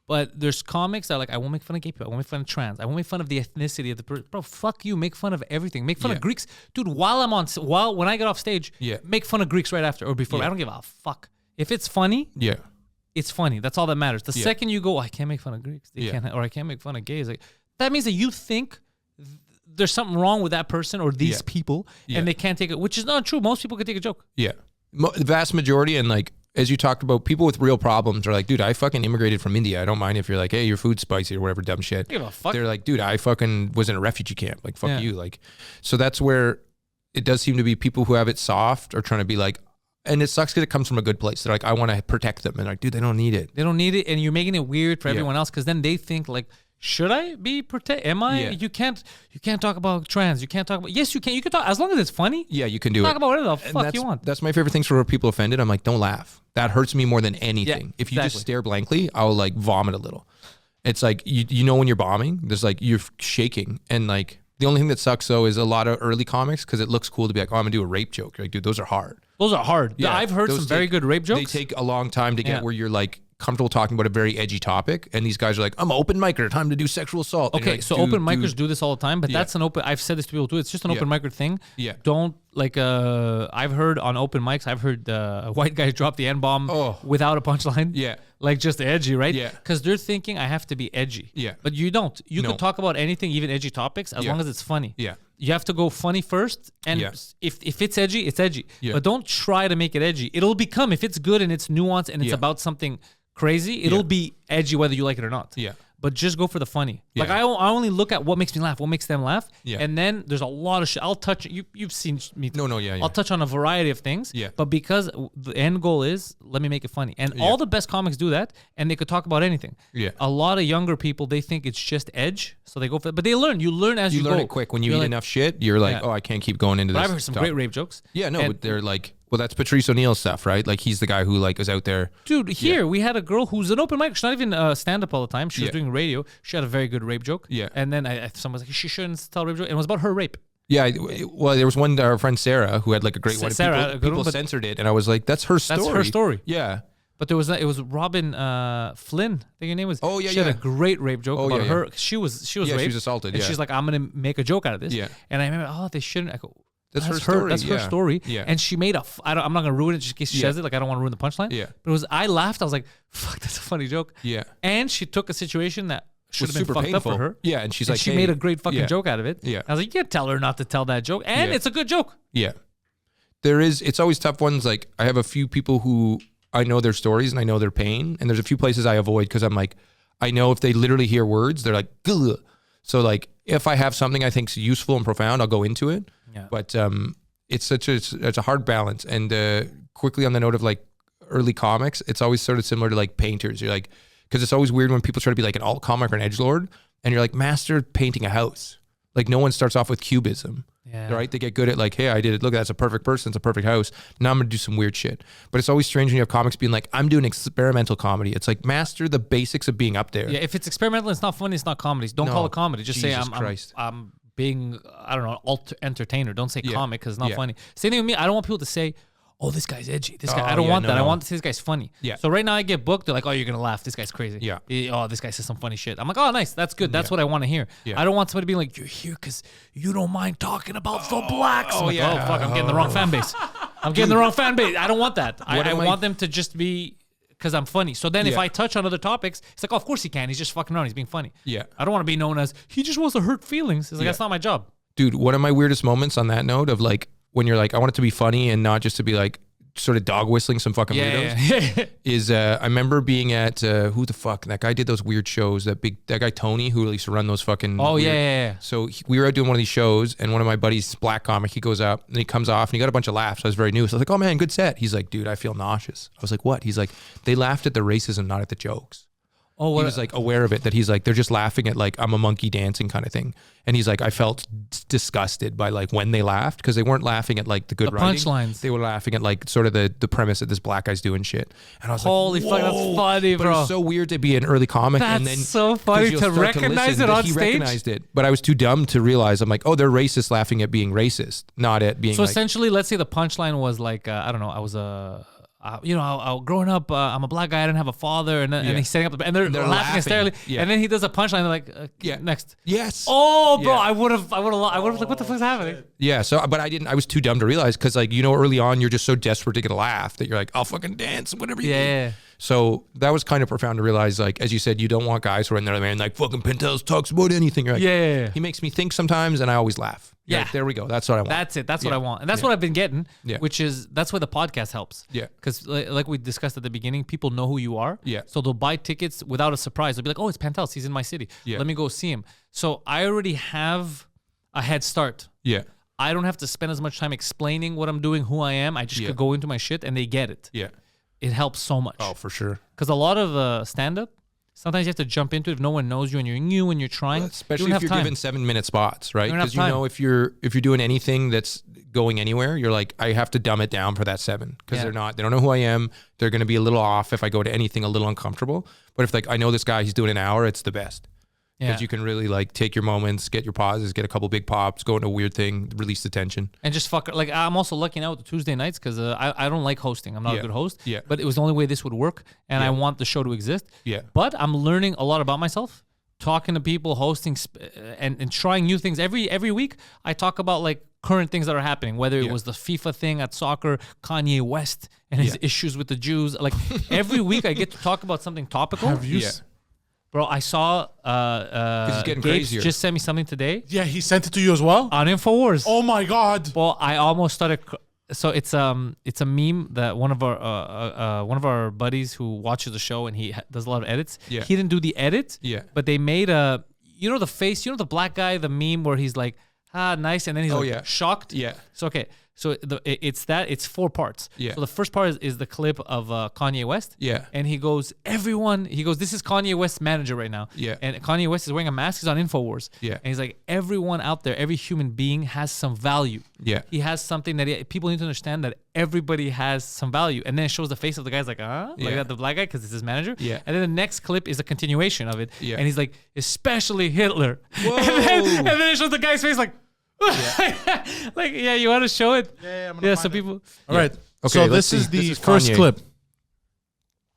But there's comics that are like, I won't make fun of gay people. I won't make fun of trans. I won't make fun of the ethnicity of the person. Bro, fuck you. Make fun of everything. Make fun of Greeks. Dude, when I get off stage, make fun of Greeks right after or before. I don't give a fuck. If it's funny, it's funny. That's all that matters. The second you go, I can't make fun of Greeks. Or I can't make fun of gays. Like, that means that you think there's something wrong with that person or these people and they can't take it, which is not true. Most people can take a joke. Yeah. The vast majority, and like, as you talked about, people with real problems are like, dude, I fucking immigrated from India. I don't mind if you're like, hey, your food's spicy or whatever dumb shit. Give a fuck. They're like, dude, I fucking was in a refugee camp. Like, fuck you. Like, so that's where it does seem to be people who have it soft are trying to be like, and it sucks because it comes from a good place. They're like, I want to protect them. And like, dude, they don't need it. They don't need it. And you're making it weird for everyone else because then they think like, should I be protect? Am I? Yeah. You can't talk about trans. You can't talk about. Yes, you can. You can talk as long as it's funny. Yeah, you can do talk about whatever the fuck you want. That's my favorite things for people offended. I'm like, don't laugh. That hurts me more than anything. Yeah, if you just stare blankly, I'll like vomit a little. It's like you know when you're bombing, there's like you're shaking and like the only thing that sucks though is a lot of early comics because it looks cool to be like, oh, I'm gonna do a rape joke. You're like, dude, those are hard. Those are hard. Yeah, I've heard some very good rape jokes. They take a long time to get where you're like comfortable talking about a very edgy topic, and these guys are like, I'm an open micer, time to do sexual assault. And you're Okay, like, so dude, open micers do this all the time, but that's an open. I've said this to people too. It's just an open micer thing. Yeah. Don't like. I've heard on open mics. I've heard white guys drop the N bomb without a punchline. Yeah. Like just edgy, right? Yeah. Because they're thinking I have to be edgy. Yeah. But you don't. You No. can talk about anything, even edgy topics, as long as it's funny. Yeah. You have to go funny first, and if it's edgy, it's edgy. Yeah. But don't try to make it edgy. It'll become, if it's good and it's nuanced and it's about something crazy, it'll be edgy whether you like it or not. Yeah. But just go for the funny. Yeah. Like I only look at what makes me laugh, what makes them laugh. Yeah. And then there's a lot of shit. I'll touch you've seen me. Yeah. I'll touch on a variety of things. Yeah. But because the end goal is let me make it funny. And all the best comics do that, and they could talk about anything. Yeah. A lot of younger people, they think it's just edge. So they go for it. But they learn. You learn as you go. learn it quick. When you You're eat like, enough shit, you're like, I can't keep going into But this. I've heard some topic. great rape jokes. Yeah, no, And- but they're like, well, that's Patrice O'Neal's stuff, right? Like he's the guy who like is out there. Dude, here we had a girl who's an open mic. She's not even stand up all the time. She was doing radio. She had a very good rape joke. Yeah. And then someone was like, she shouldn't tell rape joke. And it was about her rape. Yeah, well, there was one, our friend Sarah, who had like a great one. Sarah, a good People one, but- censored it, and I was like, that's her story. That's her story. Yeah. But it was Robin Flynn. I think her name was. Oh, yeah, She had yeah. a great rape joke about yeah, yeah. her. She was Yeah, she raped. was assaulted, And yeah. she's like, I'm gonna make a joke out of this. Yeah. And I remember, they shouldn't. I go, That's her story, That's her yeah. story. Yeah. And she made I'm not gonna ruin it just in case she says it. Like I don't want to ruin the punchline. Yeah. But I laughed. I was like, fuck, that's a funny joke. Yeah. And she took a situation that should Was have been super fucked up painful. for her. Yeah, and she's And like, she hey, made a great fucking yeah. joke out of it. Yeah. I was like, you can't tell her not to tell that joke. And Yeah. it's a good joke. Yeah. It's always tough ones. Like I have a few people who I know their stories and I know their pain. And there's a few places I avoid because I'm like, I know if they literally hear words, they're like, ugh. So like if I have something I think is useful and profound, I'll go into it. Yeah. But it's a hard balance. And quickly on the note of like early comics, it's always sort of similar to like painters. You're like, because it's always weird when people try to be like an alt comic or an edgelord, and you're like master painting a house. Like no one starts off with cubism. Yeah. Right? They get good at like, hey, I did it. Look, that's a perfect person. It's a perfect house. Now I'm going to do some weird shit. But it's always strange when you have comics being like, I'm doing experimental comedy. It's like master the basics of being up there. Yeah, if it's experimental, it's not funny. It's not comedy. Don't No. call it comedy. Just say Jesus Christ. I'm being I don't know entertainer. Don't say comic because it's not Yeah. funny. Same thing with me. I don't want people to say, oh, this guy's edgy. This guy. Oh, I don't yeah, want no, that. I no. want to say this guy's funny. Yeah. So right now I get booked. They're like, oh, you're gonna laugh. This guy's crazy. Yeah. Oh, this guy says some funny shit. I'm like, oh, nice. That's good. That's what I want to hear. Yeah. I don't want somebody being like, you're here because you don't mind talking about the blacks. I'm like, yeah. oh fuck, I'm getting the wrong fan base. I'm getting the wrong fan base. I don't want that. I am I- want them to just be. Because I'm funny. So then if Yeah. I touch on other topics, it's like, oh, of course he can. He's just fucking around. He's being funny. Yeah. I don't want to be known as, he just wants to hurt feelings. It's like, Yeah. that's not my job. Dude, one of my weirdest moments on that note of like, when you're like, I want it to be funny and not just to be like, sort of dog whistling some fucking weirdos. Yeah. Is I remember being at who the fuck that guy did those weird shows, that guy Tony who used to run those fucking Oh, weird- yeah. So we were out doing one of these shows, and one of my buddies, black comic, he goes up and he comes off and he got a bunch of laughs. I was very new, so I was like, oh man, good set. He's like, dude, I feel nauseous. I was like, what? He's like, they laughed at the racism, not at the jokes. Oh, He what? was like aware of it, that he's like, they're just laughing at like, I'm a monkey dancing kind of thing. And he's like, I felt disgusted by like when they laughed, because they weren't laughing at like the good The writing. punchlines. They were laughing at like sort of the premise that this black guy's doing shit. And I was Holy like, fuck, that's whoa. funny, But bro. it was so weird to be an early comic. and That's then so 'cause funny you'll to start recognize listen it that on he stage. recognized it. But I was too dumb to realize. I'm like, oh, they're racist laughing at being racist, not at being So like, essentially, let's say the punchline was like, I don't know, I was growing up, I'm a black guy, I didn't have a father, and Yeah. he's setting up, and they're laughing laughing. hysterically, Yeah. and then he does a punchline, they're like, Yeah. next. yes. Oh, bro, Yeah. I would have like, what the fuck's happening? Yeah, so but I was too dumb to realize, because like, you know, early on you're just so desperate to get a laugh that you're like, I'll fucking dance, whatever you do. Yeah. So that was kind of profound to realize, like, as you said, you don't want guys who are in there, man, like fucking Pantelis talks about anything. You're like, Yeah. he makes me think sometimes, and I always laugh. You're Yeah. like, there we go. That's what I want. That's it. That's what Yeah. I want. And that's what I've been getting, Yeah. which is, that's why the podcast helps. Yeah. Because like we discussed at the beginning, people know who you are. Yeah. So they'll buy tickets without a surprise. They'll be like, oh, it's Pantelis. He's in my city. Yeah. Let me go see him. So I already have a head start. Yeah. I don't have to spend as much time explaining what I'm doing, who I am. I just Yeah. could go into my shit and they get it. Yeah. It helps so much. Oh, for sure. Because a lot of stand-up, sometimes you have to jump into it if no one knows you and you're new and you're trying. Especially you don't if you're have time. given 7-minute spots, right? You don't have Because you time. know, if you're doing anything that's going anywhere, you're like, I have to dumb it down for that 7, because Yeah. they don't know who I am. They're going to be a little off if I go to anything a little uncomfortable. But if like I know this guy, he's doing an hour, it's the best. because Yeah. you can really like take your moments, get your pauses, get a couple big pops, go into a weird thing, release the tension. And just fuck. Like I'm also lucky now with the Tuesday nights because I don't like hosting. I'm not Yeah. a good host. Yeah. But it was the only way this would work, and I want the show to exist. Yeah. But I'm learning a lot about myself, talking to people, hosting, and trying new things every week. I talk about like current things that are happening, whether it Yeah. was the FIFA thing at soccer, Kanye West and his issues with the Jews. Like every week, I get to talk about something topical. Have you? Yeah. Bro, I saw he's getting Gabe crazier. just sent me something today Yeah, he sent it to you as well. on InfoWars. Oh my God. Well, I almost started. So it's a meme that one of our buddies who watches the show and he does a lot of edits. Yeah. He didn't do the edit. Yeah. But they made the face, the black guy, the meme where he's like, nice, and then he's like yeah. shocked. Yeah. So okay. So it's 4 parts. Yeah. So the first part is the clip of Kanye West. Yeah. And he goes, this is Kanye West's manager right now. Yeah. And Kanye West is wearing a mask. He's on InfoWars. Yeah. And he's like, everyone out there, every human being has some value. Yeah. He has something that people need to understand, that everybody has some value. And then it shows the face of the guy's like, like Yeah. that, the black guy, because it's his manager. Yeah. And then the next clip is a continuation of it. Yeah. And he's like, especially Hitler. Whoa. And then it shows the guy's face like, like, yeah, you want to show it? Yeah, I'm gonna Yeah, find so it. people. All right. Okay, So let's this is see. the This is first Kanye. clip.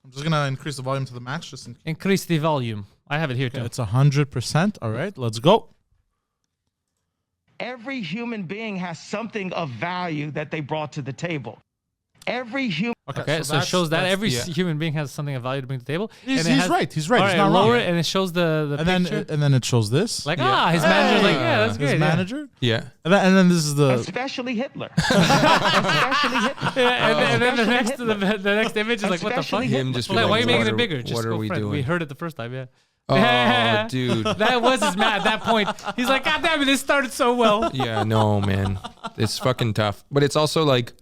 I'm just gonna increase the volume to the max. Just in Increase the volume. I have it here too. It's 100%. All right, let's go. Every human being has something of value that they brought to the table. Every human. Okay, so it shows that every yeah. human being has something of value to bring to the table. He's And it has- right. He's right. All He's right, not wrong. lower it, and it shows the And picture. then it shows this. Like, his manager's like, yeah, that's his great. yeah. manager. Yeah. And then this is the. Especially Hitler. Especially Hitler. Yeah, and then the Especially next the next image is like, what the fuck? Especially Him just Like, why are you making what it are- bigger? Just what are go we friend. doing? We heard it the first time, yeah. Oh, dude. That was his at that point. He's like, God damn it, this started so well. Yeah, no, man. It's fucking tough. But it's also like,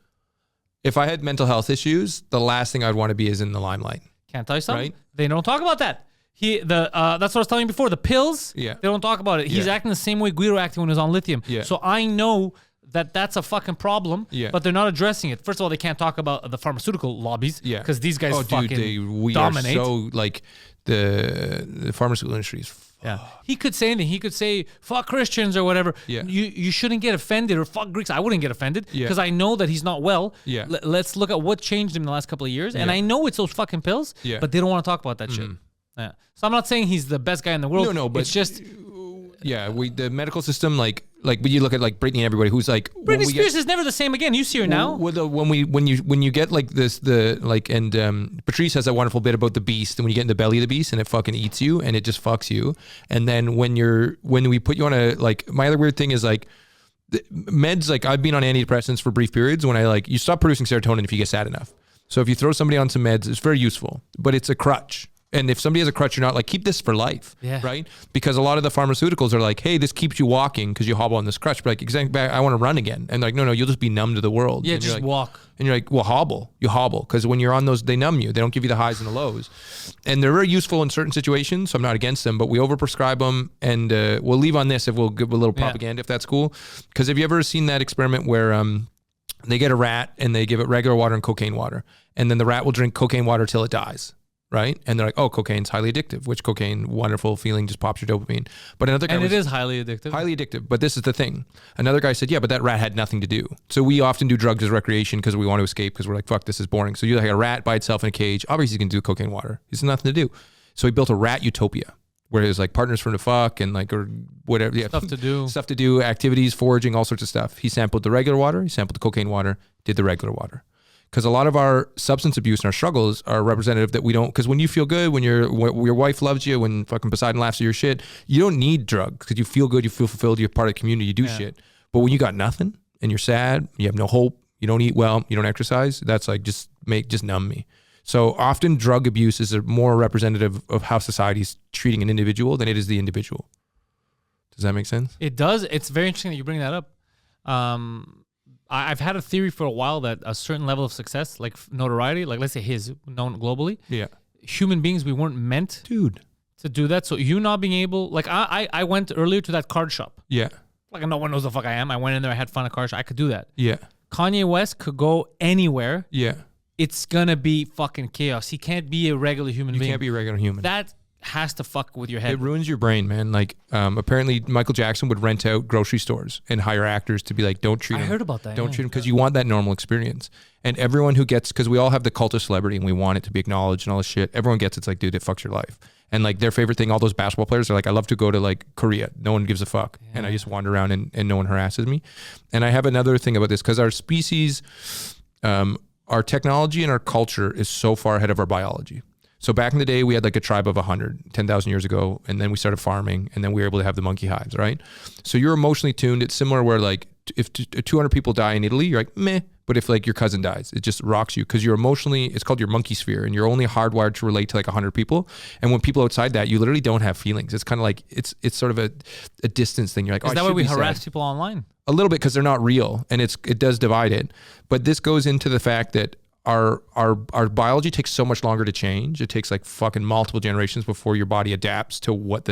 if I had mental health issues, the last thing I'd want to be is in the limelight. Can't tell you something. Right. They don't talk about that. That's what I was telling you before. The pills, Yeah. they don't talk about it. He's Yeah. acting the same way Guido acted when he was on lithium. Yeah. So I know that that's a fucking problem, Yeah. but they're not addressing it. First of all, they can't talk about the pharmaceutical lobbies Yeah. because these guys fucking we dominate. are so like the pharmaceutical industry is. Yeah, he could say anything. He could say "fuck Christians" or whatever. Yeah. You shouldn't get offended, or "fuck Greeks." I wouldn't get offended Yeah. because I know that he's not well. Yeah. Let's look at what changed him in the last couple of years, and Yeah. I know it's those fucking pills. Yeah. But they don't want to talk about that shit. Yeah. So I'm not saying he's the best guy in the world. No, but it's just Yeah, the medical system like when you look at like Britney and everybody who's like when Britney we Spears get, is never the same again. You see her now. when you get like this Patrice has that wonderful bit about the beast, and when you get in the belly of the beast and it fucking eats you and it just fucks you, and then when we put you on a like my other weird thing is like the meds, like I've been on antidepressants for brief periods when you stop producing serotonin if you get sad enough. So if you throw somebody on some meds, it's very useful, but it's a crutch. And if somebody has a crutch, you're not like, keep this for life, Yeah. right? Because a lot of the pharmaceuticals are like, hey, this keeps you walking because you hobble on this crutch. But like, exactly, I want to run again. And like, no, you'll just be numb to the world. Yeah, And you're just like, walk. And you're like, well, hobble. You hobble because when you're on those, they numb you. They don't give you the highs and the lows. And they're very useful in certain situations, so I'm not against them. But we overprescribe them, and we'll leave on this if we'll give a little propaganda if that's cool. Because have you ever seen that experiment where they get a rat and they give it regular water and cocaine water, and then the rat will drink cocaine water till it dies? Right? And they're like, oh, cocaine's highly addictive, which cocaine, wonderful feeling, just pops your dopamine. But another guy And was it is highly addictive. highly addictive. But this is the thing. Another guy said, yeah, but that rat had nothing to do. So we often do drugs as recreation because we want to escape because we're like, fuck, this is boring. So you like a rat by itself in a cage. Obviously, he's going to do cocaine water. He's nothing to do. So he built a rat utopia where there's like partners for him to fuck and like, or whatever. Yeah. Stuff to do. Stuff to do, activities, foraging, all sorts of stuff. He sampled the regular water. He sampled the cocaine water, did the regular water. Because a lot of our substance abuse and our struggles are representative that we don't, because when you feel good, when your wife loves you, when fucking Poseidon laughs at your shit, you don't need drugs because you feel good, you feel fulfilled, you're part of the community, you do shit. But when you got nothing and you're sad, you have no hope, you don't eat well, you don't exercise, that's like just numb me. So often drug abuse is more representative of how society's treating an individual than it is the individual. Does that make sense? It does. It's very interesting that you bring that up. I've had a theory for a while that a certain level of success, like notoriety, like let's say his known globally, Yeah. human beings, we weren't meant Dude. to do that. So you not being able, like I went earlier to that card shop. Yeah. Like no one knows the fuck I am. I went in there, I had fun at a card shop. I could do that. Yeah. Kanye West could go anywhere. Yeah. It's gonna be fucking chaos. He can't be a regular human You being. can't be a regular human. That has to fuck with your It head. ruins your brain, man. Like, apparently Michael Jackson would rent out grocery stores and hire actors to be like, don't treat I him. heard about that, Don't yeah. treat him, because you want that normal experience. And everyone who gets, because we all have the cult of celebrity and we want it to be acknowledged and all this shit. Everyone gets it's like, dude, it fucks your life. And like their favorite thing, all those basketball players are like, I love to go to like Korea. No one gives a fuck. And I just wander around and no one harasses me. And I have another thing about this, because our species, our technology and our culture is so far ahead of our biology. So back in the day, we had like a tribe of 100, 10,000 years ago, and then we started farming, and then we were able to have the monkey hives, right? So you're emotionally tuned. It's similar where like if 200 people die in Italy, you're like, meh. But if like your cousin dies, it just rocks you, because you're emotionally, it's called your monkey sphere, and you're only hardwired to relate to like 100 people. And when people outside that, you literally don't have feelings. It's kind of like, it's sort of a distance thing. You're like, Is oh, that I why should we be harass sad. people online? A little bit, because they're not real, and it does divide it. But this goes into the fact that our biology takes so much longer to change. It takes like fucking multiple generations before your body adapts to what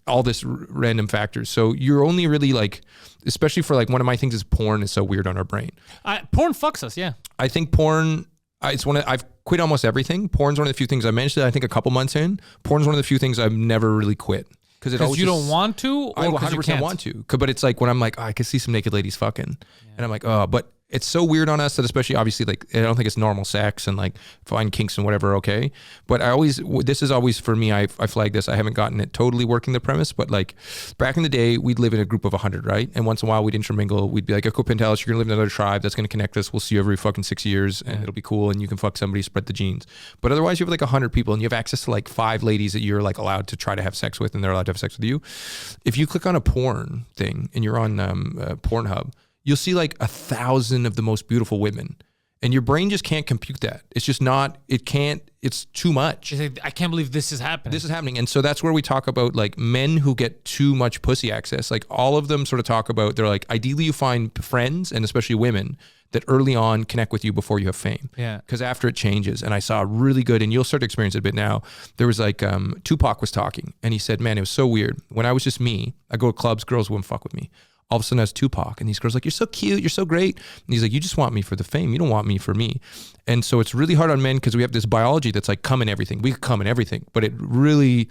all this random factors. So you're only really like, especially for like, one of my things is porn is so weird on our brain. Porn fucks us, yeah. I think porn, I've quit almost everything. Porn's one of the few things I mentioned, I think a couple months in. Porn's one of the few things I've never really quit. Because you don't want to, or I because you 100% can't? want to. But it's like when I'm like, oh, I can see some naked ladies fucking. And I'm like, oh, but it's so weird on us that, especially obviously, like, I don't think it's normal sex and like fine kinks and whatever, okay? But this is always for me, I flag this. I haven't gotten it totally working the premise, but like back in the day, we'd live in a group of 100, right? And once in a while we'd intermingle. We'd be like, okay, Pantelis, you're going to live in another tribe that's going to connect us. We'll see you every fucking 6 years and it'll be cool and you can fuck somebody, spread the genes. But otherwise you have like 100 people and you have access to like 5 ladies that you're like allowed to try to have sex with and they're allowed to have sex with you. If you click on a porn thing and you're on Pornhub, you'll see like 1,000 of the most beautiful women, and your brain just can't compute that. It's just not. It's too much. It's like, I can't believe this is happening. This is happening, and so that's where we talk about like men who get too much pussy access. Like all of them sort of talk about, they're like, ideally you find friends and especially women that early on connect with you before you have fame. Yeah. Because after it changes, and I saw really good, and you'll start to experience it a bit now. There was like Tupac was talking, and he said, "Man, it was so weird. When I was just me, I go to clubs, girls wouldn't fuck with me. All of a sudden I was Tupac, and these girls like, you're so cute, you're so great." And he's like, you just want me for the fame. You don't want me for me. And so it's really hard on men because we have this biology that's like come in everything. We could come in everything, but it really...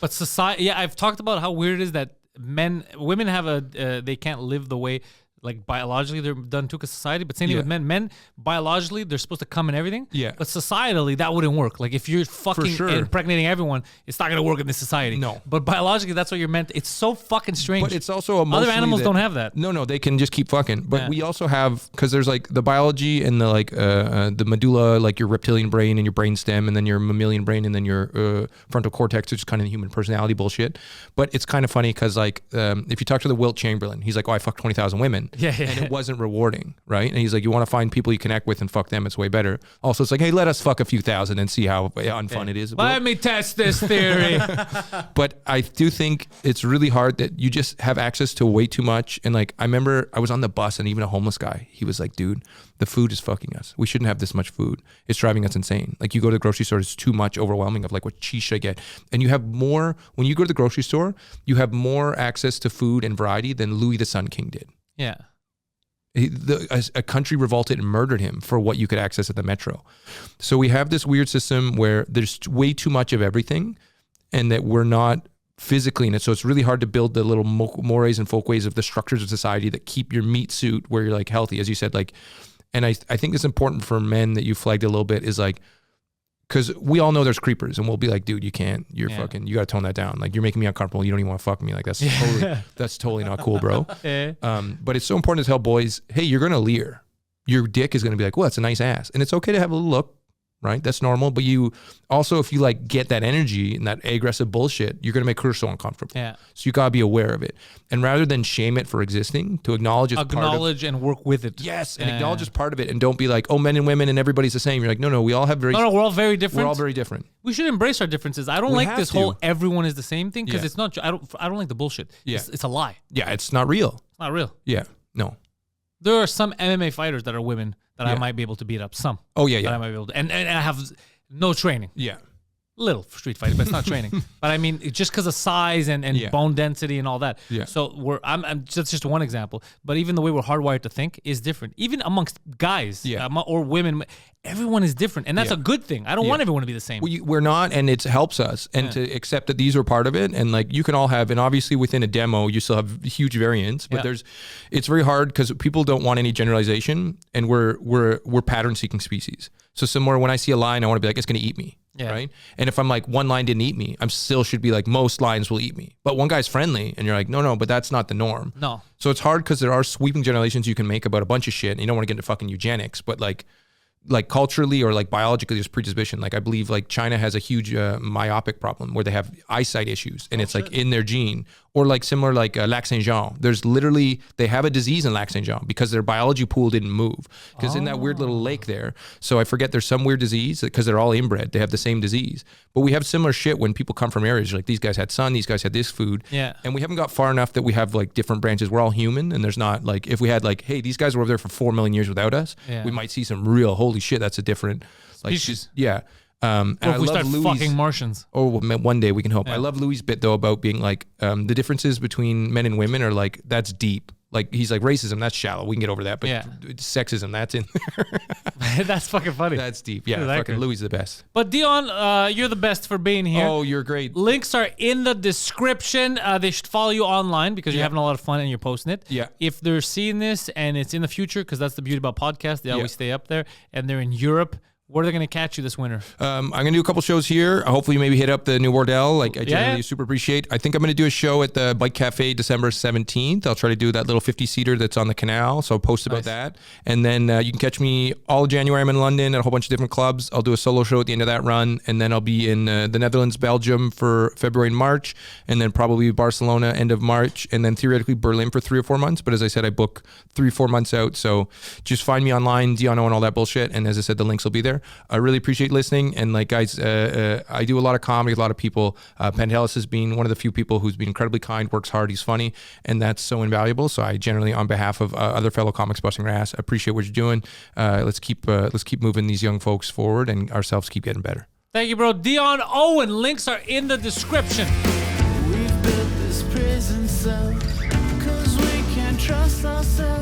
But society, yeah, I've talked about how weird it is that women have they can't live the way, like biologically they're done to, because society, but same thing with men biologically, they're supposed to come in everything. Yeah. But societally, that wouldn't work. Like if you're fucking sure. impregnating everyone, it's not going to work in this society. No. But biologically, that's what you're meant. It's so fucking strange. But it's also emotionally other animals don't have that. No, they can just keep fucking. But Yeah. we also have, because there's like the biology and the like the medulla, like your reptilian brain and your brain stem, and then your mammalian brain, and then your frontal cortex, which is kind of the human personality bullshit. But it's kind of funny because like if you talk to the Wilt Chamberlain, he's like, oh, I fucked 20,000 women. Yeah. And it wasn't rewarding, right? And he's like, you want to find people you connect with and fuck them, it's way better. Also, it's like, hey, let us fuck a few thousand and see how unfun it is. Let me test this theory. But I do think it's really hard that you just have access to way too much. And like, I remember I was on the bus and even a homeless guy, he was like, dude, the food is fucking us. We shouldn't have this much food. It's driving us insane. Like you go to the grocery store, it's too much overwhelming of like, what cheese should I get? And you have more, when you go to the grocery store, you have more access to food and variety than Louis the Sun King did. Yeah. A country revolted and murdered him for what you could access at the metro. So we have this weird system where there's way too much of everything and that we're not physically in it. So it's really hard to build the little mores and folkways of the structures of society that keep your meat suit where you're like healthy, as you said. Like, and I think it's important for men that you flagged a little bit is like, because we all know there's creepers and we'll be like, dude, you can't, you got to tone that down. Like you're making me uncomfortable. You don't even want to fuck me. Like that's totally not cool, bro. Yeah. But it's so important to tell boys, hey, you're going to leer. Your dick is going to be like, well, that's a nice ass. And it's okay to have a little look, right? That's normal. But you also, if you like get that energy and that aggressive bullshit, you're going to make her so uncomfortable. Yeah. So you got to be aware of it. And rather than shame it for existing, to acknowledge it's Acknowledge and work with it. Yes. And acknowledge it's part of it. And don't be like, oh, men and women and everybody's the same. You're like, no, we all have No, we're all very different. We're all very different. We should embrace our differences. I don't We like have this to. whole everyone is the same thing because Yeah. it's not. I don't like the bullshit. Yeah. It's a lie. Yeah. It's not real. It's not real. Yeah. No. There are some MMA fighters that are women that I Yeah. might be able to beat up. Some. Oh, yeah. That I Yeah. might be able to, and I have no training. Yeah. Little street fighting, but it's not training. But I mean, just because of size and bone density and all that. Yeah. So that's just one example. But even the way we're hardwired to think is different. Even amongst guys or women, everyone is different. And that's a good thing. I don't want everyone to be the same. We're not, and it helps us and to accept that these are part of it. And like you can all have, and obviously within a demo, you still have huge variance, but it's very hard because people don't want any generalization, and we're pattern seeking species. So similar, when I see a lion, I want to be like, it's going to eat me. Yeah. Right. And if I'm like, one lion didn't eat me, I'm still should be like, most lions will eat me. But one guy's friendly and you're like, no, but that's not the norm. No. So it's hard because there are sweeping generalizations you can make about a bunch of shit. And you don't want to get into fucking eugenics, but like culturally or like biologically, there's predisposition. Like I believe like China has a huge myopic problem where they have eyesight issues and it's like in their gene. Or like similar like Lac Saint Jean. There's literally, they have a disease in Lac Saint Jean because their biology pool didn't move. Because in that weird little lake there, so I forget there's some weird disease because they're all inbred. They have the same disease. But we have similar shit when people come from areas like these guys had sun, these guys had this food. Yeah. And we haven't got far enough that we have like different branches. We're all human and there's not like, if we had like, hey, these guys were over there for 4 million years without us, we might see some real, holy shit, that's a different like species. Yeah. And or if I we love start Louis, fucking Martians. Oh, one day we can hope. I love Louis' bit though about being like the differences between men and women are like, that's deep. Like he's like racism, that's shallow. We can get over that. But sexism, that's in there. That's fucking funny. That's deep. Yeah, fucking Louis is the best. But Dion, you're the best for being here. Oh, you're great. Links are in the description. They should follow you online because you're having a lot of fun and you're posting it. Yeah. If they're seeing this and it's in the future, because that's the beauty about podcasts, they always stay up there, and they're in Europe, where are they going to catch you this winter? I'm going to do a couple shows here. Hopefully maybe hit up the New Wardell. Like I generally super appreciate. I think I'm going to do a show at the Bike Cafe December 17th. I'll try to do that little 50-seater that's on the canal. So I'll post about that. And then you can catch me all of January. I'm in London at a whole bunch of different clubs. I'll do a solo show at the end of that run. And then I'll be in the Netherlands, Belgium for February and March. And then probably Barcelona end of March. And then theoretically Berlin for 3 or 4 months. But as I said, I book 3-4 months out. So just find me online, Dion Owen, all that bullshit. And as I said, the links will be there. I really appreciate listening. And like guys, I do a lot of comedy with a lot of people. Pantelis has been one of the few people who's been incredibly kind, works hard, he's funny, and that's so invaluable. So I generally, on behalf of other fellow comics busting their ass, appreciate what you're doing. Let's keep moving these young folks forward and ourselves keep getting better. Thank you, bro. Dion Owen, links are in the description. We've built this prison cell 'cause we can't trust ourselves.